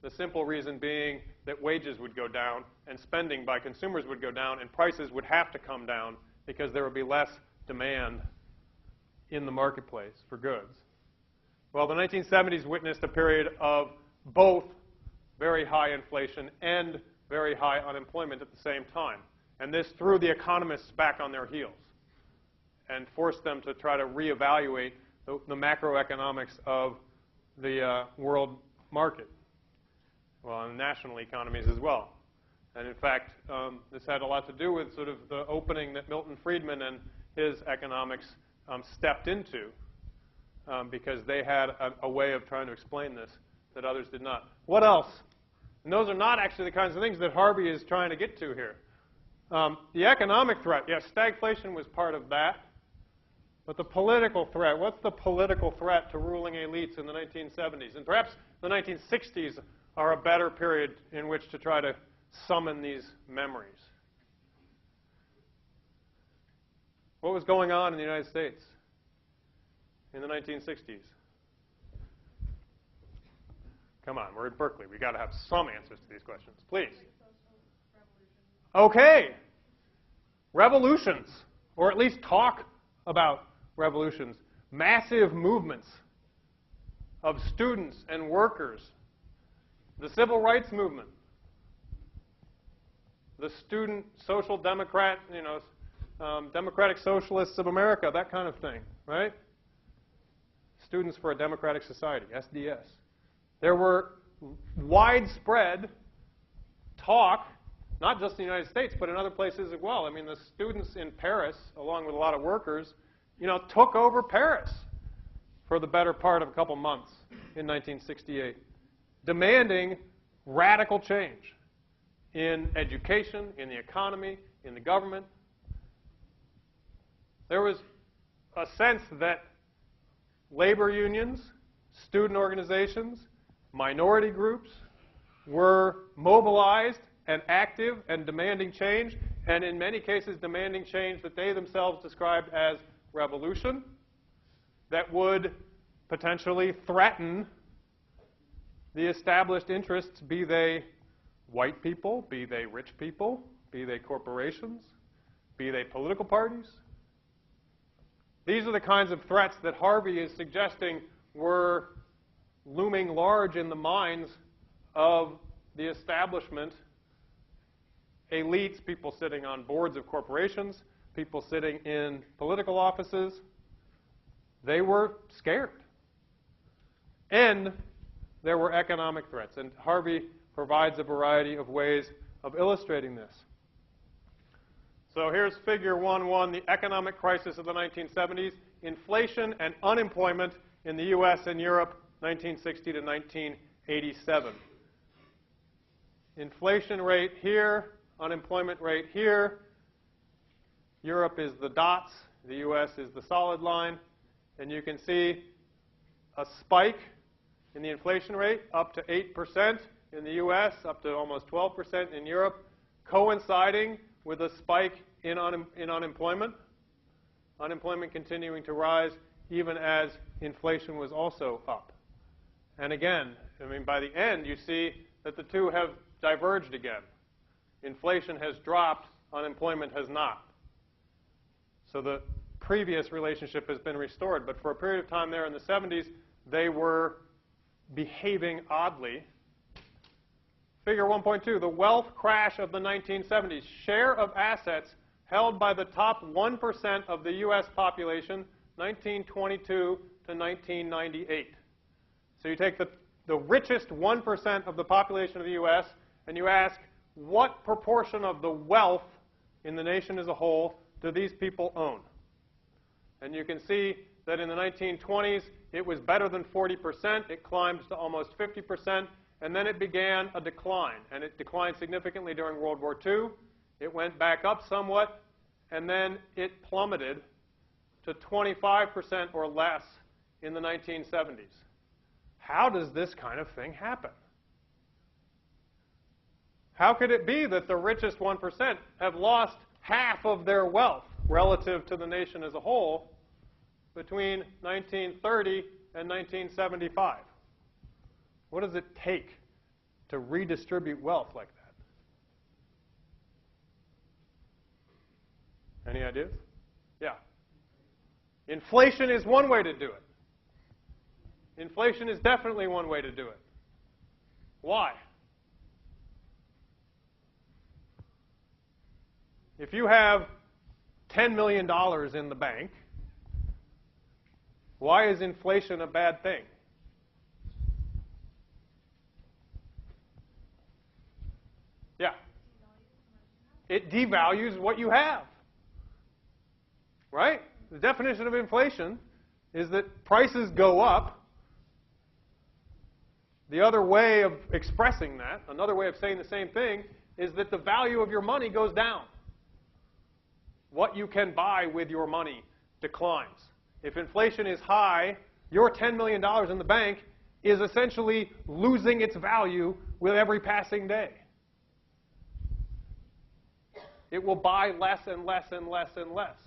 the simple reason being that wages would go down and spending by consumers would go down and prices would have to come down because there would be less demand in the marketplace for goods. Well, the 1970s witnessed a period of both very high inflation and very high unemployment at the same time. And this threw the economists back on their heels and forced them to try to reevaluate the macroeconomics of the world market, well, and national economies as well. And in fact, this had a lot to do with sort of the opening that Milton Friedman and his economics stepped into because they had a way of trying to explain this that others did not. What else? And those are not actually the kinds of things that Harvey is trying to get to here. The economic threat, yes, stagflation was part of that. But the political threat, what's the political threat to ruling elites in the 1970s? And perhaps the 1960s are a better period in which to try to summon these memories. What was going on in the United States in the 1960s? Come on, we're in Berkeley. We've got to have some answers to these questions. Please. Okay. Revolutions, or at least talk about revolutions. Massive movements of students and workers. The civil rights movement. The student social democrat, democratic socialists of America, that kind of thing, right? Students for a Democratic Society, SDS. There were widespread talk, not just in the United States, but in other places as well. I mean, the students in Paris, along with a lot of workers, took over Paris for the better part of a couple months in 1968, demanding radical change in education, in the economy, in the government. There was a sense that labor unions, student organizations, minority groups were mobilized and active and demanding change, and in many cases demanding change that they themselves described as revolution that would potentially threaten the established interests, be they white people, be they rich people, be they corporations, be they political parties. These are the kinds of threats that Harvey is suggesting were looming large in the minds of the establishment elites, people sitting on boards of corporations, people sitting in political offices. They were scared. And there were economic threats. And Harvey provides a variety of ways of illustrating this. So here's figure 1.1, the economic crisis of the 1970s, inflation and unemployment in the US and Europe, 1960 to 1987. Inflation rate here, unemployment rate here. Europe is the dots, the US is the solid line. And you can see a spike in the inflation rate up to 8% in the US, up to almost 12% in Europe, coinciding with a spike in unemployment. Unemployment continuing to rise even as inflation was also up. And again, I mean, by the end, you see that the two have diverged again. Inflation has dropped, unemployment has not. So the previous relationship has been restored. But for a period of time there in the 70s, they were behaving oddly. Figure 1.2, the wealth crash of the 1970s. Share of assets held by the top 1% of the US population, 1922 to 1998. So you take the richest 1% of the population of the US and you ask, what proportion of the wealth in the nation as a whole do these people own? And you can see that in the 1920s, it was better than 40%. It climbed to almost 50%. And then it began a decline. And it declined significantly during World War II. It went back up somewhat. And then it plummeted to 25% or less in the 1970s. How does this kind of thing happen? How could it be that the richest 1% have lost half of their wealth relative to the nation as a whole between 1930 and 1975? What does it take to redistribute wealth like that? Any ideas? Yeah. Inflation is one way to do it. Inflation is definitely one way to do it. Why? If you have $10 million in the bank, why is inflation a bad thing? Yeah. It devalues what you have. Right? The definition of inflation is that prices go up. The other way of expressing that, another way of saying the same thing, is that the value of your money goes down. What you can buy with your money declines. If inflation is high, your $10 million in the bank is essentially losing its value with every passing day. It will buy less and less and less and less.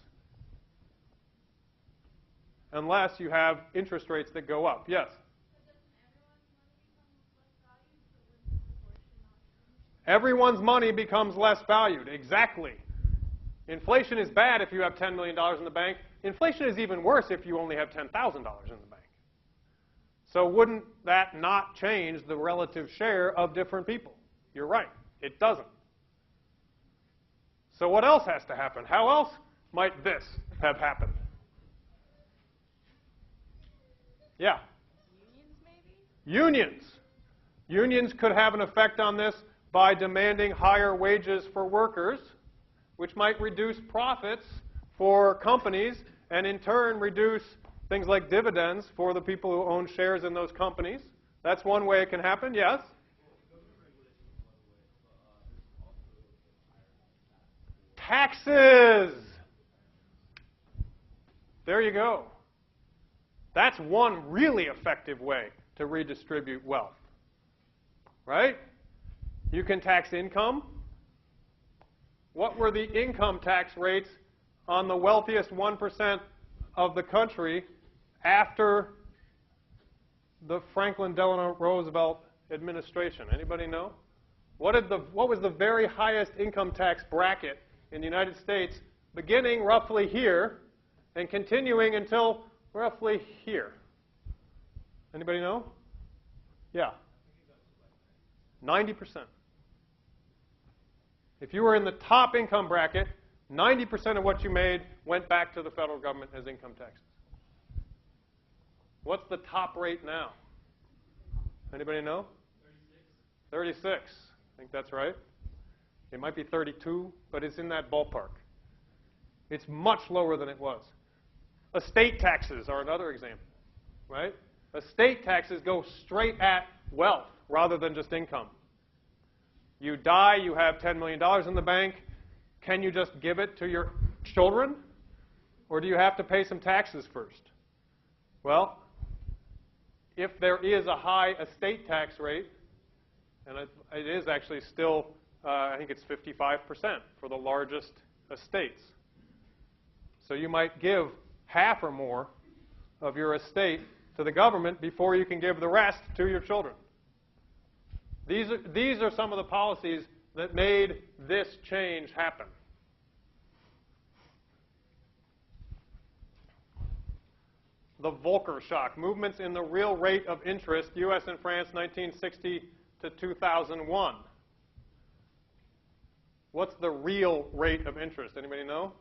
Unless you have interest rates that go up. Yes? Everyone's money becomes less valued. Exactly. Inflation is bad if you have $10 million in the bank. Inflation is even worse if you only have $10,000 in the bank. So wouldn't that not change the relative share of different people? You're right. It doesn't. So what else has to happen? How else might this have happened? Yeah? Unions, maybe? Unions. Unions could have an effect on this by demanding higher wages for workers, which might reduce profits for companies and in turn reduce things like dividends for the people who own shares in those companies. That's one way it can happen, yes? Taxes! There you go. That's one really effective way to redistribute wealth. Right? You can tax income. What were the income tax rates on the wealthiest 1% of the country after the Franklin Delano Roosevelt administration? Anybody know? What was the very highest income tax bracket in the United States, beginning roughly here and continuing until roughly here? Anybody know? Yeah. 90%. If you were in the top income bracket, 90% of what you made went back to the federal government as income taxes. What's the top rate now? Anybody know? 36. 36. I think that's right. It might be 32, but it's in that ballpark. It's much lower than it was. Estate taxes are another example, right? Estate taxes go straight at wealth rather than just income. You die, you have $10 million in the bank. Can you just give it to your children? Or do you have to pay some taxes first? Well, if there is a high estate tax rate, and it is actually still, I think it's 55% for the largest estates. So you might give half or more of your estate to the government before you can give the rest to your children. These are some of the policies that made this change happen. The Volcker shock, movements in the real rate of interest, U.S. and France, 1960 to 2001. What's the real rate of interest? Anybody know?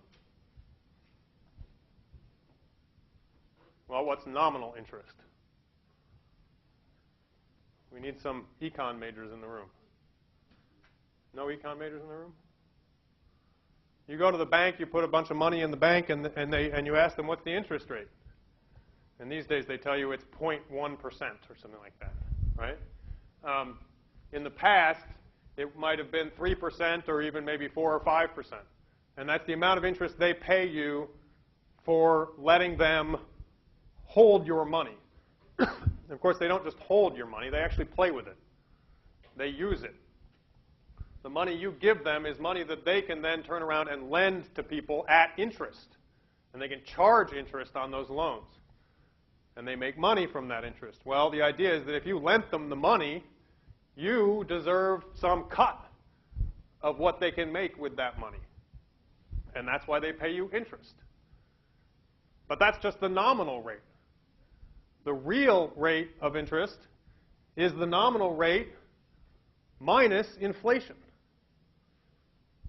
Well, what's nominal interest? We need some econ majors in the room. No econ majors in the room? You go to the bank, you put a bunch of money in the bank, and you ask them what's the interest rate. And these days they tell you it's 0.1% or something like that, right? In the past, it might have been 3% or even maybe 4 or 5%. And that's the amount of interest they pay you for letting them hold your money. Of course, they don't just hold your money, they actually play with it. They use it. The money you give them is money that they can then turn around and lend to people at interest. And they can charge interest on those loans. And they make money from that interest. Well, the idea is that if you lent them the money, you deserve some cut of what they can make with that money. And that's why they pay you interest. But that's just the nominal rate. The real rate of interest is the nominal rate minus inflation.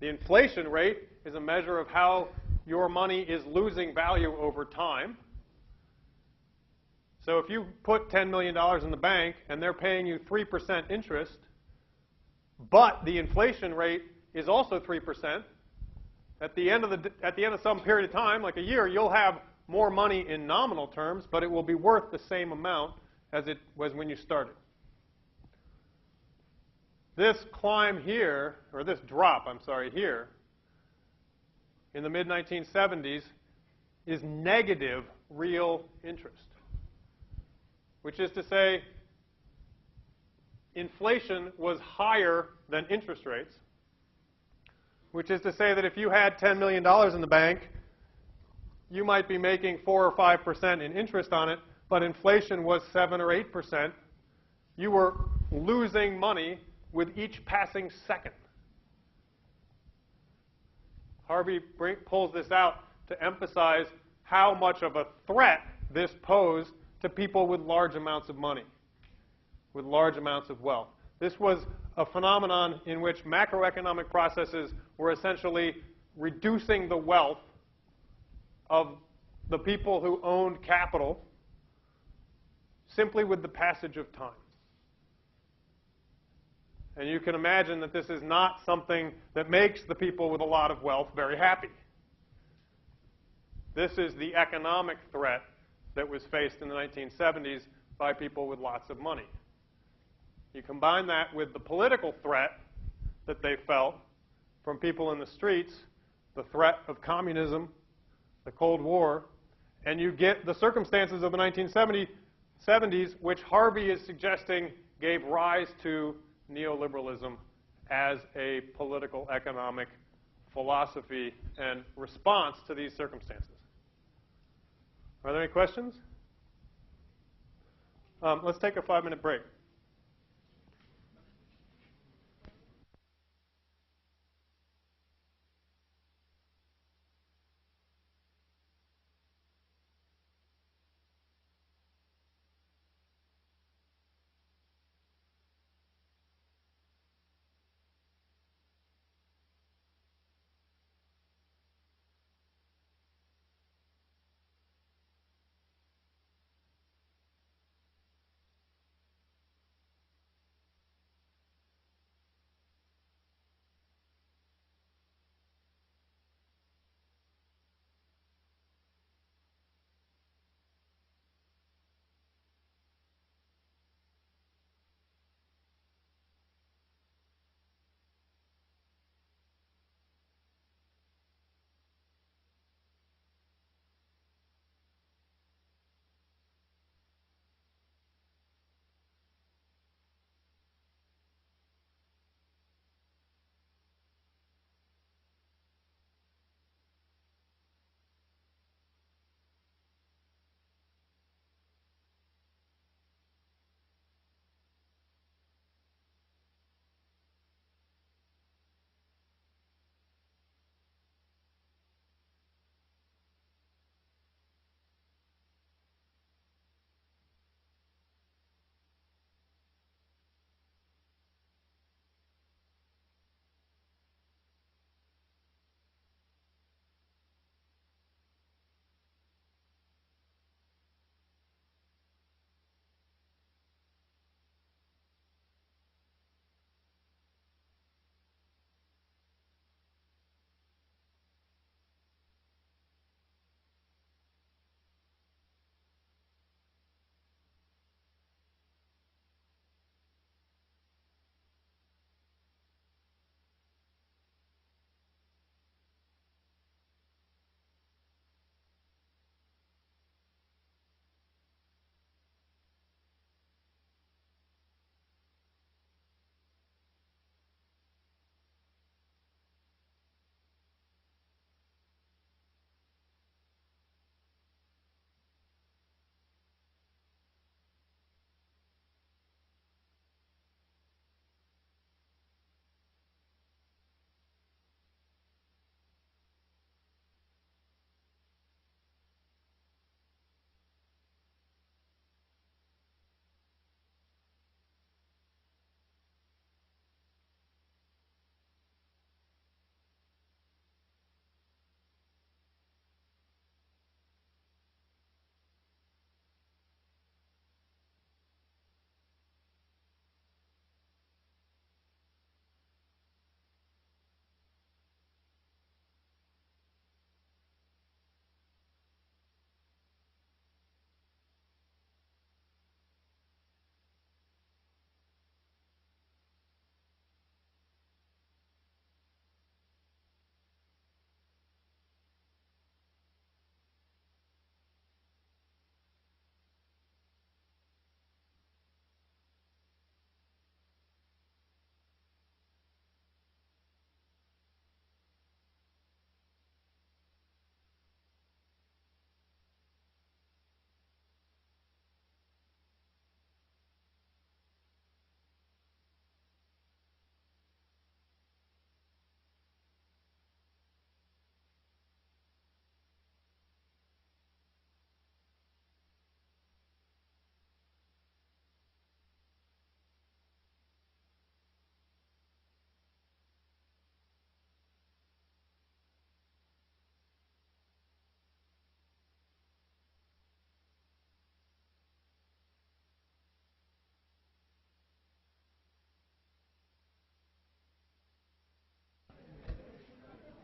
The inflation rate is a measure of how your money is losing value over time. So if you put $10 million in the bank and they're paying you 3% interest, but the inflation rate is also 3%, at the end of some period of time, like a year, you'll have more money in nominal terms, but it will be worth the same amount as it was when you started. This climb here, or this drop, I'm sorry, here, in the mid-1970s, is negative real interest. Which is to say, inflation was higher than interest rates. Which is to say that if you had $10 million in the bank, you might be making 4 or 5% in interest on it, but inflation was 7 or 8%. You were losing money with each passing second. Harvey pulls this out to emphasize how much of a threat this posed to people with large amounts of money, with large amounts of wealth. This was a phenomenon in which macroeconomic processes were essentially reducing the wealth of the people who owned capital simply with the passage of time. And you can imagine that this is not something that makes the people with a lot of wealth very happy. This is the economic threat that was faced in the 1970s by people with lots of money. You combine that with the political threat that they felt from people in the streets, the threat of communism, the Cold War, and you get the circumstances of the 1970s, which Harvey is suggesting gave rise to neoliberalism as a political economic philosophy and response to these circumstances. Are there any questions? Let's take a 5-minute break.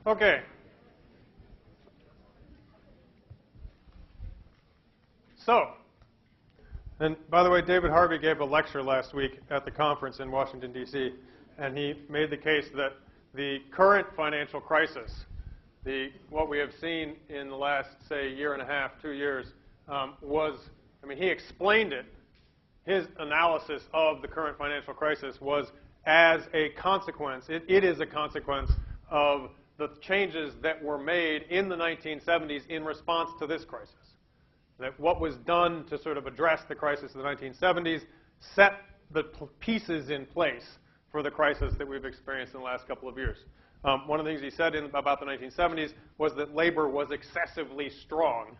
Okay. So, and by the way, David Harvey gave a lecture last week at the conference in Washington, D.C., and he made the case that the current financial crisis, what we have seen in the last, say, year and a half, 2 years, he explained it. His analysis of the current financial crisis was as a consequence, it is a consequence of the changes that were made in the 1970s in response to this crisis. That what was done to sort of address the crisis of the 1970s set the pieces in place for the crisis that we've experienced in the last couple of years. One of the things he said about the 1970s was that labor was excessively strong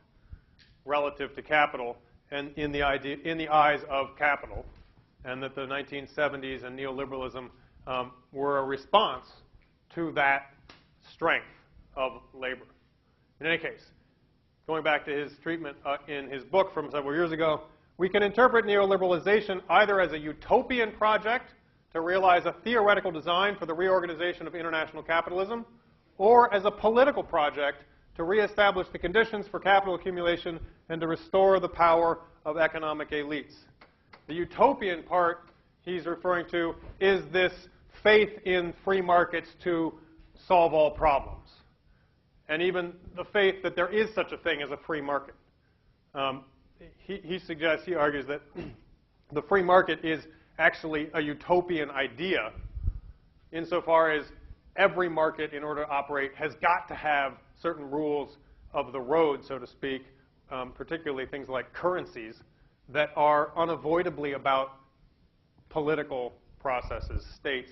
relative to capital and in the eyes of capital, and that the 1970s and neoliberalism were a response to that strength of labor. In any case, going back to his treatment in his book from several years ago, we can interpret neoliberalization either as a utopian project to realize a theoretical design for the reorganization of international capitalism, or as a political project to reestablish the conditions for capital accumulation and to restore the power of economic elites. The utopian part he's referring to is this faith in free markets to solve all problems, and even the faith that there is such a thing as a free market. He argues that the free market is actually a utopian idea insofar as every market, in order to operate, has got to have certain rules of the road, so to speak, particularly things like currencies, that are unavoidably about political processes, states,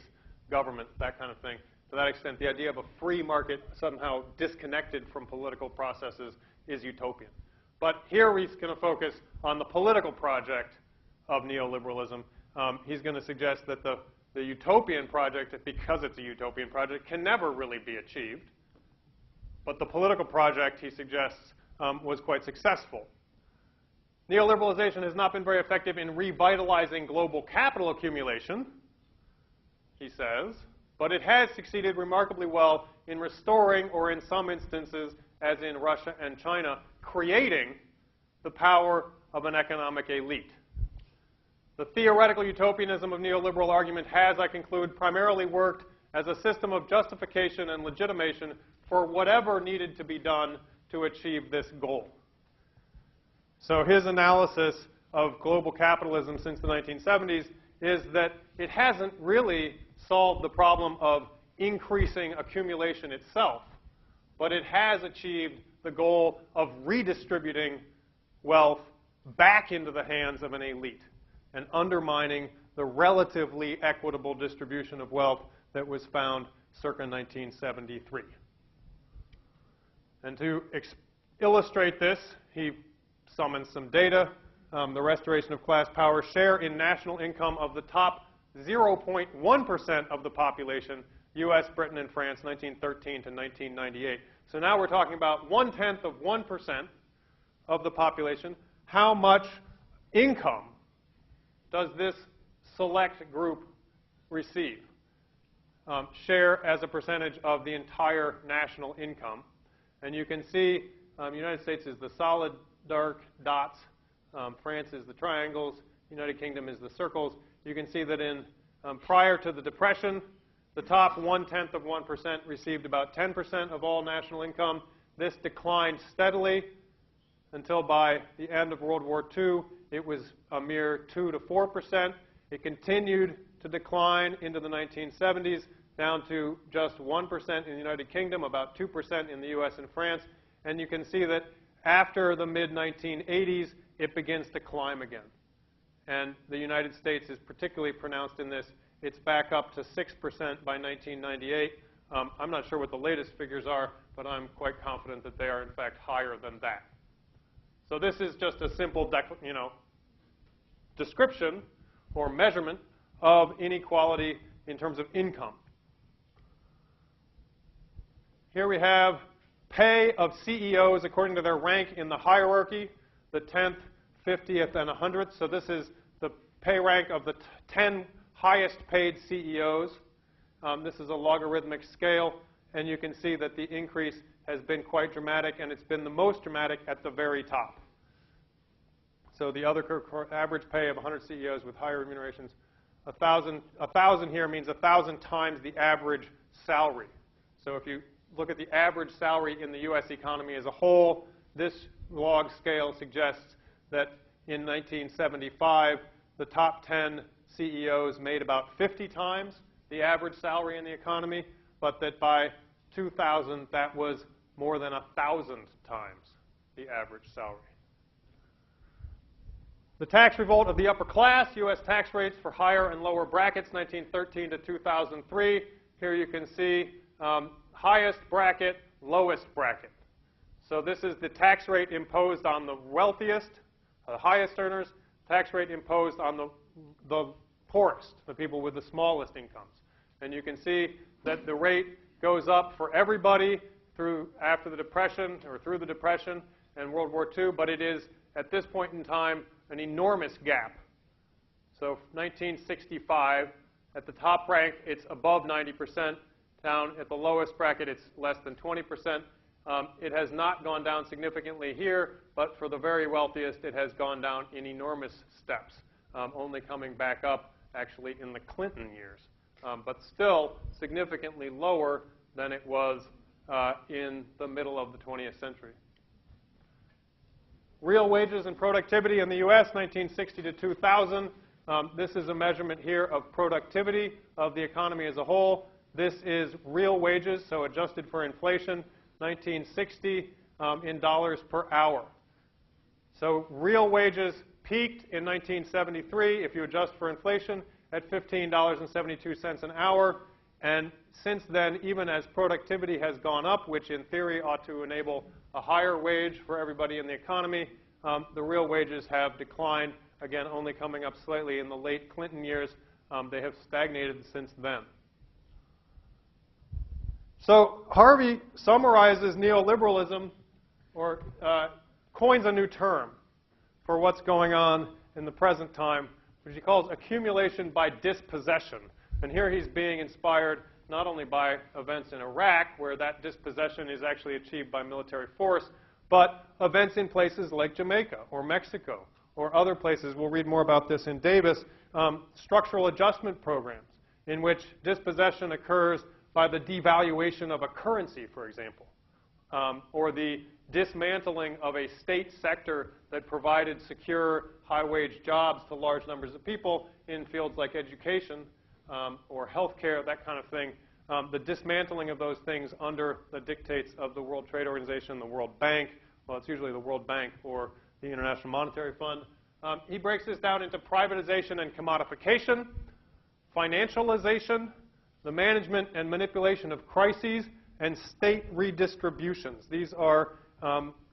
government, that kind of thing. To that extent, the idea of a free market somehow disconnected from political processes is utopian. But here he's going to focus on the political project of neoliberalism. He's going to suggest that the utopian project, because it's a utopian project, can never really be achieved. But the political project, he suggests, was quite successful. Neoliberalization has not been very effective in revitalizing global capital accumulation, he says, but it has succeeded remarkably well in restoring, or in some instances, as in Russia and China, creating the power of an economic elite. The theoretical utopianism of neoliberal argument has, I conclude, primarily worked as a system of justification and legitimation for whatever needed to be done to achieve this goal. So his analysis of global capitalism since the 1970s is that it hasn't really solved the problem of increasing accumulation itself, but it has achieved the goal of redistributing wealth back into the hands of an elite and undermining the relatively equitable distribution of wealth that was found circa 1973. And to illustrate this, he summons some data. The restoration of class power share in national income of the top 0.1% of the population, US, Britain, and France, 1913 to 1998. So now we're talking about 0.1% of the population. How much income does this select group receive? Share as a percentage of the entire national income. And you can see the United States is the solid dark dots, France is the triangles, United Kingdom is the circles. You can see that in prior to the Depression, the top 0.1% received about 10% of all national income. This declined steadily until by the end of World War II, it was a mere 2 to 4%. It continued to decline into the 1970s, down to just 1% in the United Kingdom, about 2% in the US and France. And you can see that after the mid-1980s, it begins to climb again. And the United States is particularly pronounced in this. It's back up to 6% by 1998. I'm not sure what the latest figures are, but I'm quite confident that they are, in fact, higher than that. So this is just a simple description or measurement of inequality in terms of income. Here we have pay of CEOs according to their rank in the hierarchy, the 10th, 50th, and 100th. So this is the pay rank of the 10 highest paid CEOs. This is a logarithmic scale. and you can see that the increase has been quite dramatic, and it's been the most dramatic at the very top. So the other average pay of 100 CEOs with higher remunerations, 1,000 here means 1,000 times the average salary. So if you look at the average salary in the U.S. economy as a whole, this log scale suggests that in 1975, the top 10 CEOs made about 50 times the average salary in the economy, but that by 2000, that was more than 1,000 times the average salary. The tax revolt of the upper class, U.S. tax rates for higher and lower brackets, 1913 to 2003. Here you can see highest bracket, lowest bracket. So this is the tax rate imposed on the wealthiest, the highest earners, tax rate imposed on the poorest, the people with the smallest incomes. And you can see that the rate goes up for everybody after the Depression, or through the Depression and World War II, but it is, at this point in time, an enormous gap. So 1965, at the top rank, it's above 90%. Down at the lowest bracket, it's less than 20%. It has not gone down significantly here, but for the very wealthiest, it has gone down in enormous steps, only coming back up actually in the Clinton years, but still significantly lower than it was in the middle of the 20th century. Real wages and productivity in the U.S., 1960 to 2000. This is a measurement here of productivity of the economy as a whole. This is real wages, so adjusted for inflation, 1960 in dollars per hour. So real wages peaked in 1973, if you adjust for inflation, at $15.72 an hour. And since then, even as productivity has gone up, which in theory ought to enable a higher wage for everybody in the economy, the real wages have declined, again, only coming up slightly in the late Clinton years. They have stagnated since then. So Harvey summarizes neoliberalism, or coins a new term for what's going on in the present time, which he calls accumulation by dispossession. And here he's being inspired not only by events in Iraq, where that dispossession is actually achieved by military force, but events in places like Jamaica or Mexico or other places. We'll read more about this in Davis. Structural adjustment programs in which dispossession occurs by the devaluation of a currency, for example, or the dismantling of a state sector that provided secure, high-wage jobs to large numbers of people in fields like education or healthcare, that kind of thing. The dismantling of those things under the dictates of the World Trade Organization, the World Bank. Well, it's usually the World Bank or the International Monetary Fund. He breaks this down into privatization and commodification, financialization, the management and manipulation of crises, and state redistributions. These are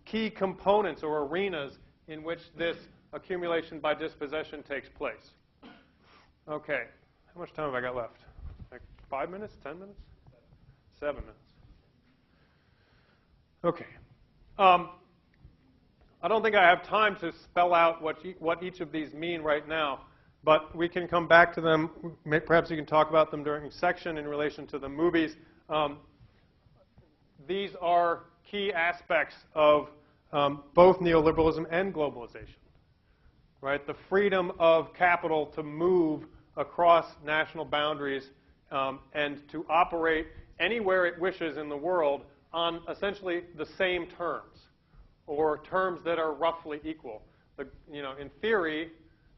key components or arenas in which this accumulation by dispossession takes place. Okay, how much time have I got left? Like 5 minutes, 10 minutes? 7 minutes. Okay. I don't think I have time to spell out what each of these mean right now, but we can come back to them. Perhaps you can talk about them during a section in relation to the movies. These are key aspects of both neoliberalism and globalization, right? The freedom of capital to move across national boundaries and to operate anywhere it wishes in the world on essentially the same terms, or terms that are roughly equal. In theory,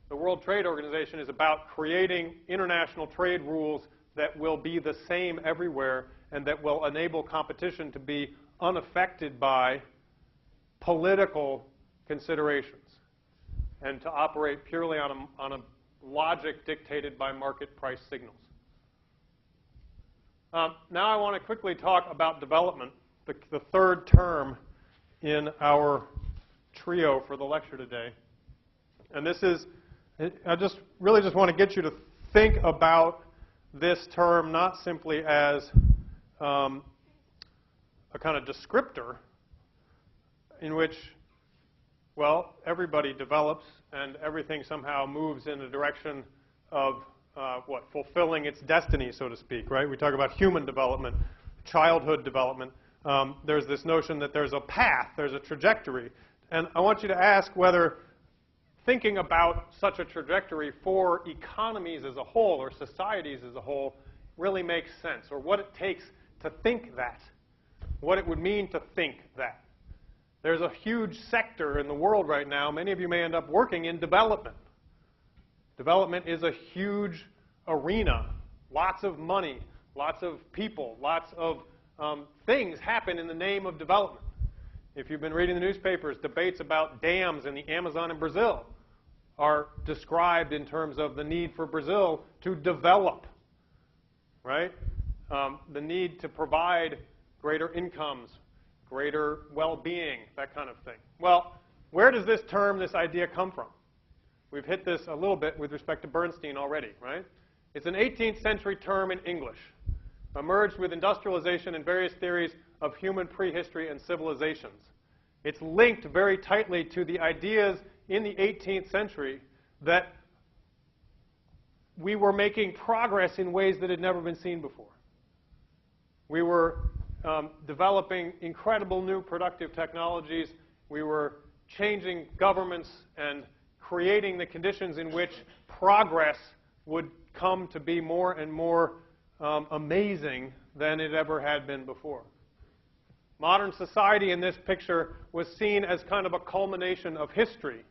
the World Trade Organization is about creating international trade rules that will be the same everywhere and that will enable competition to be unaffected by political considerations and to operate purely on a logic dictated by market price signals. Now I want to quickly talk about development, the third term in our trio for the lecture today. And this is, I really just want to get you to think about this term not simply as a kind of descriptor in which, well, everybody develops and everything somehow moves in a direction of fulfilling its destiny, so to speak, right? We talk about human development. childhood development, there's this notion that there's a path, there's a trajectory. And I want you to ask whether thinking about such a trajectory for economies as a whole or societies as a whole really makes sense, or what it takes to think that, what it would mean to think that. There's a huge sector in the world right now. Many of you may end up working in development. Development is a huge arena. Lots of money, lots of people, lots of things happen in the name of development. If you've been reading the newspapers, debates about dams in the Amazon in Brazil are described in terms of the need for Brazil to develop, right? The need to provide greater incomes, greater well-being, that kind of thing. Well, where does this term, this idea come from? We've hit this a little bit with respect to Bernstein already, right? It's an 18th century term in English, emerged with industrialization and various theories of human prehistory and civilizations. It's linked very tightly to the ideas in the 18th century that we were making progress in ways that had never been seen before. We were developing incredible new productive technologies. We were changing governments and creating the conditions in which progress would come to be more and more amazing than it ever had been before. Modern society in this picture was seen as kind of a culmination of history.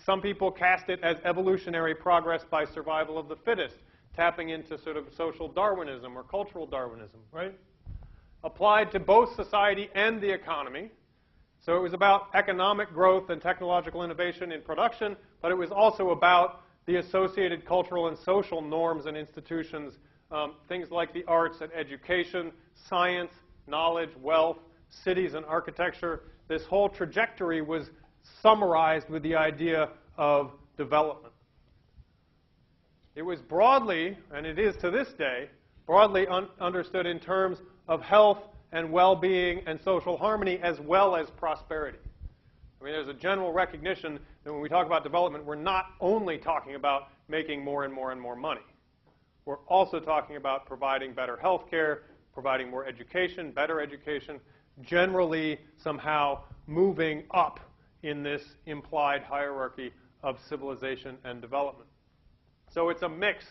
Some people cast it as evolutionary progress by survival of the fittest, tapping into sort of social Darwinism or cultural Darwinism, right? Applied to both society and the economy. So it was about economic growth and technological innovation in production, but it was also about the associated cultural and social norms and institutions, things like the arts and education, science, knowledge, wealth, cities and architecture. This whole trajectory was summarized with the idea of development. It was broadly, and it is to this day, broadly understood in terms of health and well-being and social harmony as well as prosperity. I mean, there's a general recognition that when we talk about development, we're not only talking about making more and more and more money. We're also talking about providing better health care, providing more education, better education, generally somehow moving up in this implied hierarchy of civilization and development. So it's a mix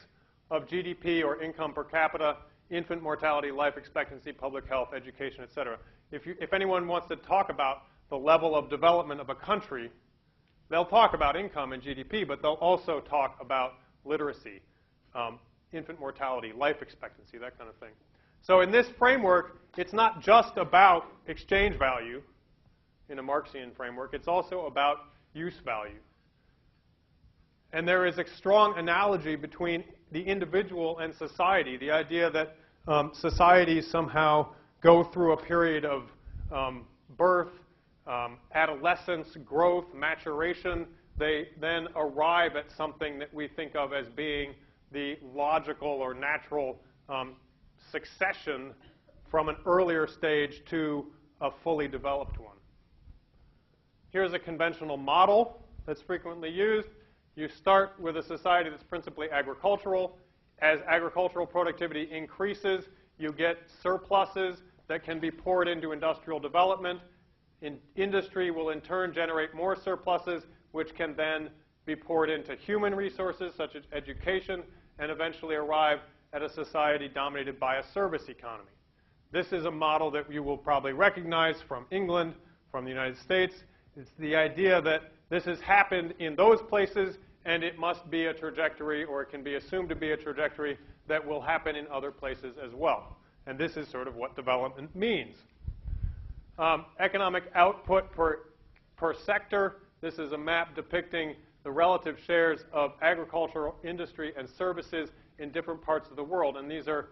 of GDP or income per capita, infant mortality, life expectancy, public health, education, et cetera. If anyone wants to talk about the level of development of a country, they'll talk about income and GDP, but they'll also talk about literacy, infant mortality, life expectancy, that kind of thing. So in this framework, it's not just about exchange value in a Marxian framework. It's also about use value. And there is a strong analogy between the individual and society, the idea that societies somehow go through a period of birth, adolescence, growth, maturation. They then arrive at something that we think of as being the logical or natural succession from an earlier stage to a fully developed one. Here's a conventional model that's frequently used. You start with a society that's principally agricultural. As agricultural productivity increases, you get surpluses that can be poured into industrial development. Industry will in turn generate more surpluses, which can then be poured into human resources such as education, and eventually arrive at a society dominated by a service economy. This is a model that you will probably recognize from England, from the United States. It's the idea that this has happened in those places, and it must be a trajectory, or it can be assumed to be a trajectory that will happen in other places as well. And this is sort of what development means. Economic output per sector. This is a map depicting the relative shares of agricultural industry and services in different parts of the world. And these are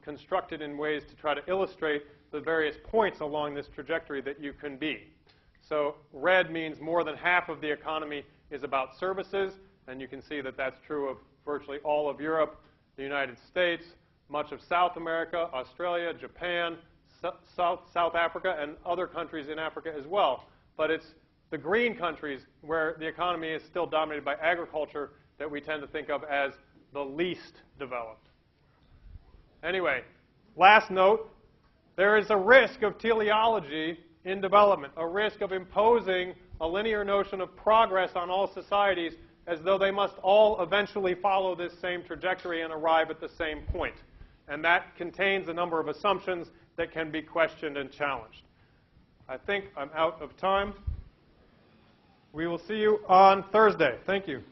constructed in ways to try to illustrate the various points along this trajectory that you can be. So red means more than half of the economy is about services, and you can see that that's true of virtually all of Europe, the United States, much of South America, Australia, Japan, South Africa, and other countries in Africa as well. But it's the green countries where the economy is still dominated by agriculture that we tend to think of as the least developed. Anyway, Last note, there is a risk of teleology in development, a risk of imposing a linear notion of progress on all societies as though they must all eventually follow this same trajectory and arrive at the same point. And that contains a number of assumptions that can be questioned and challenged. I think I'm out of time. We will see you on Thursday. Thank you.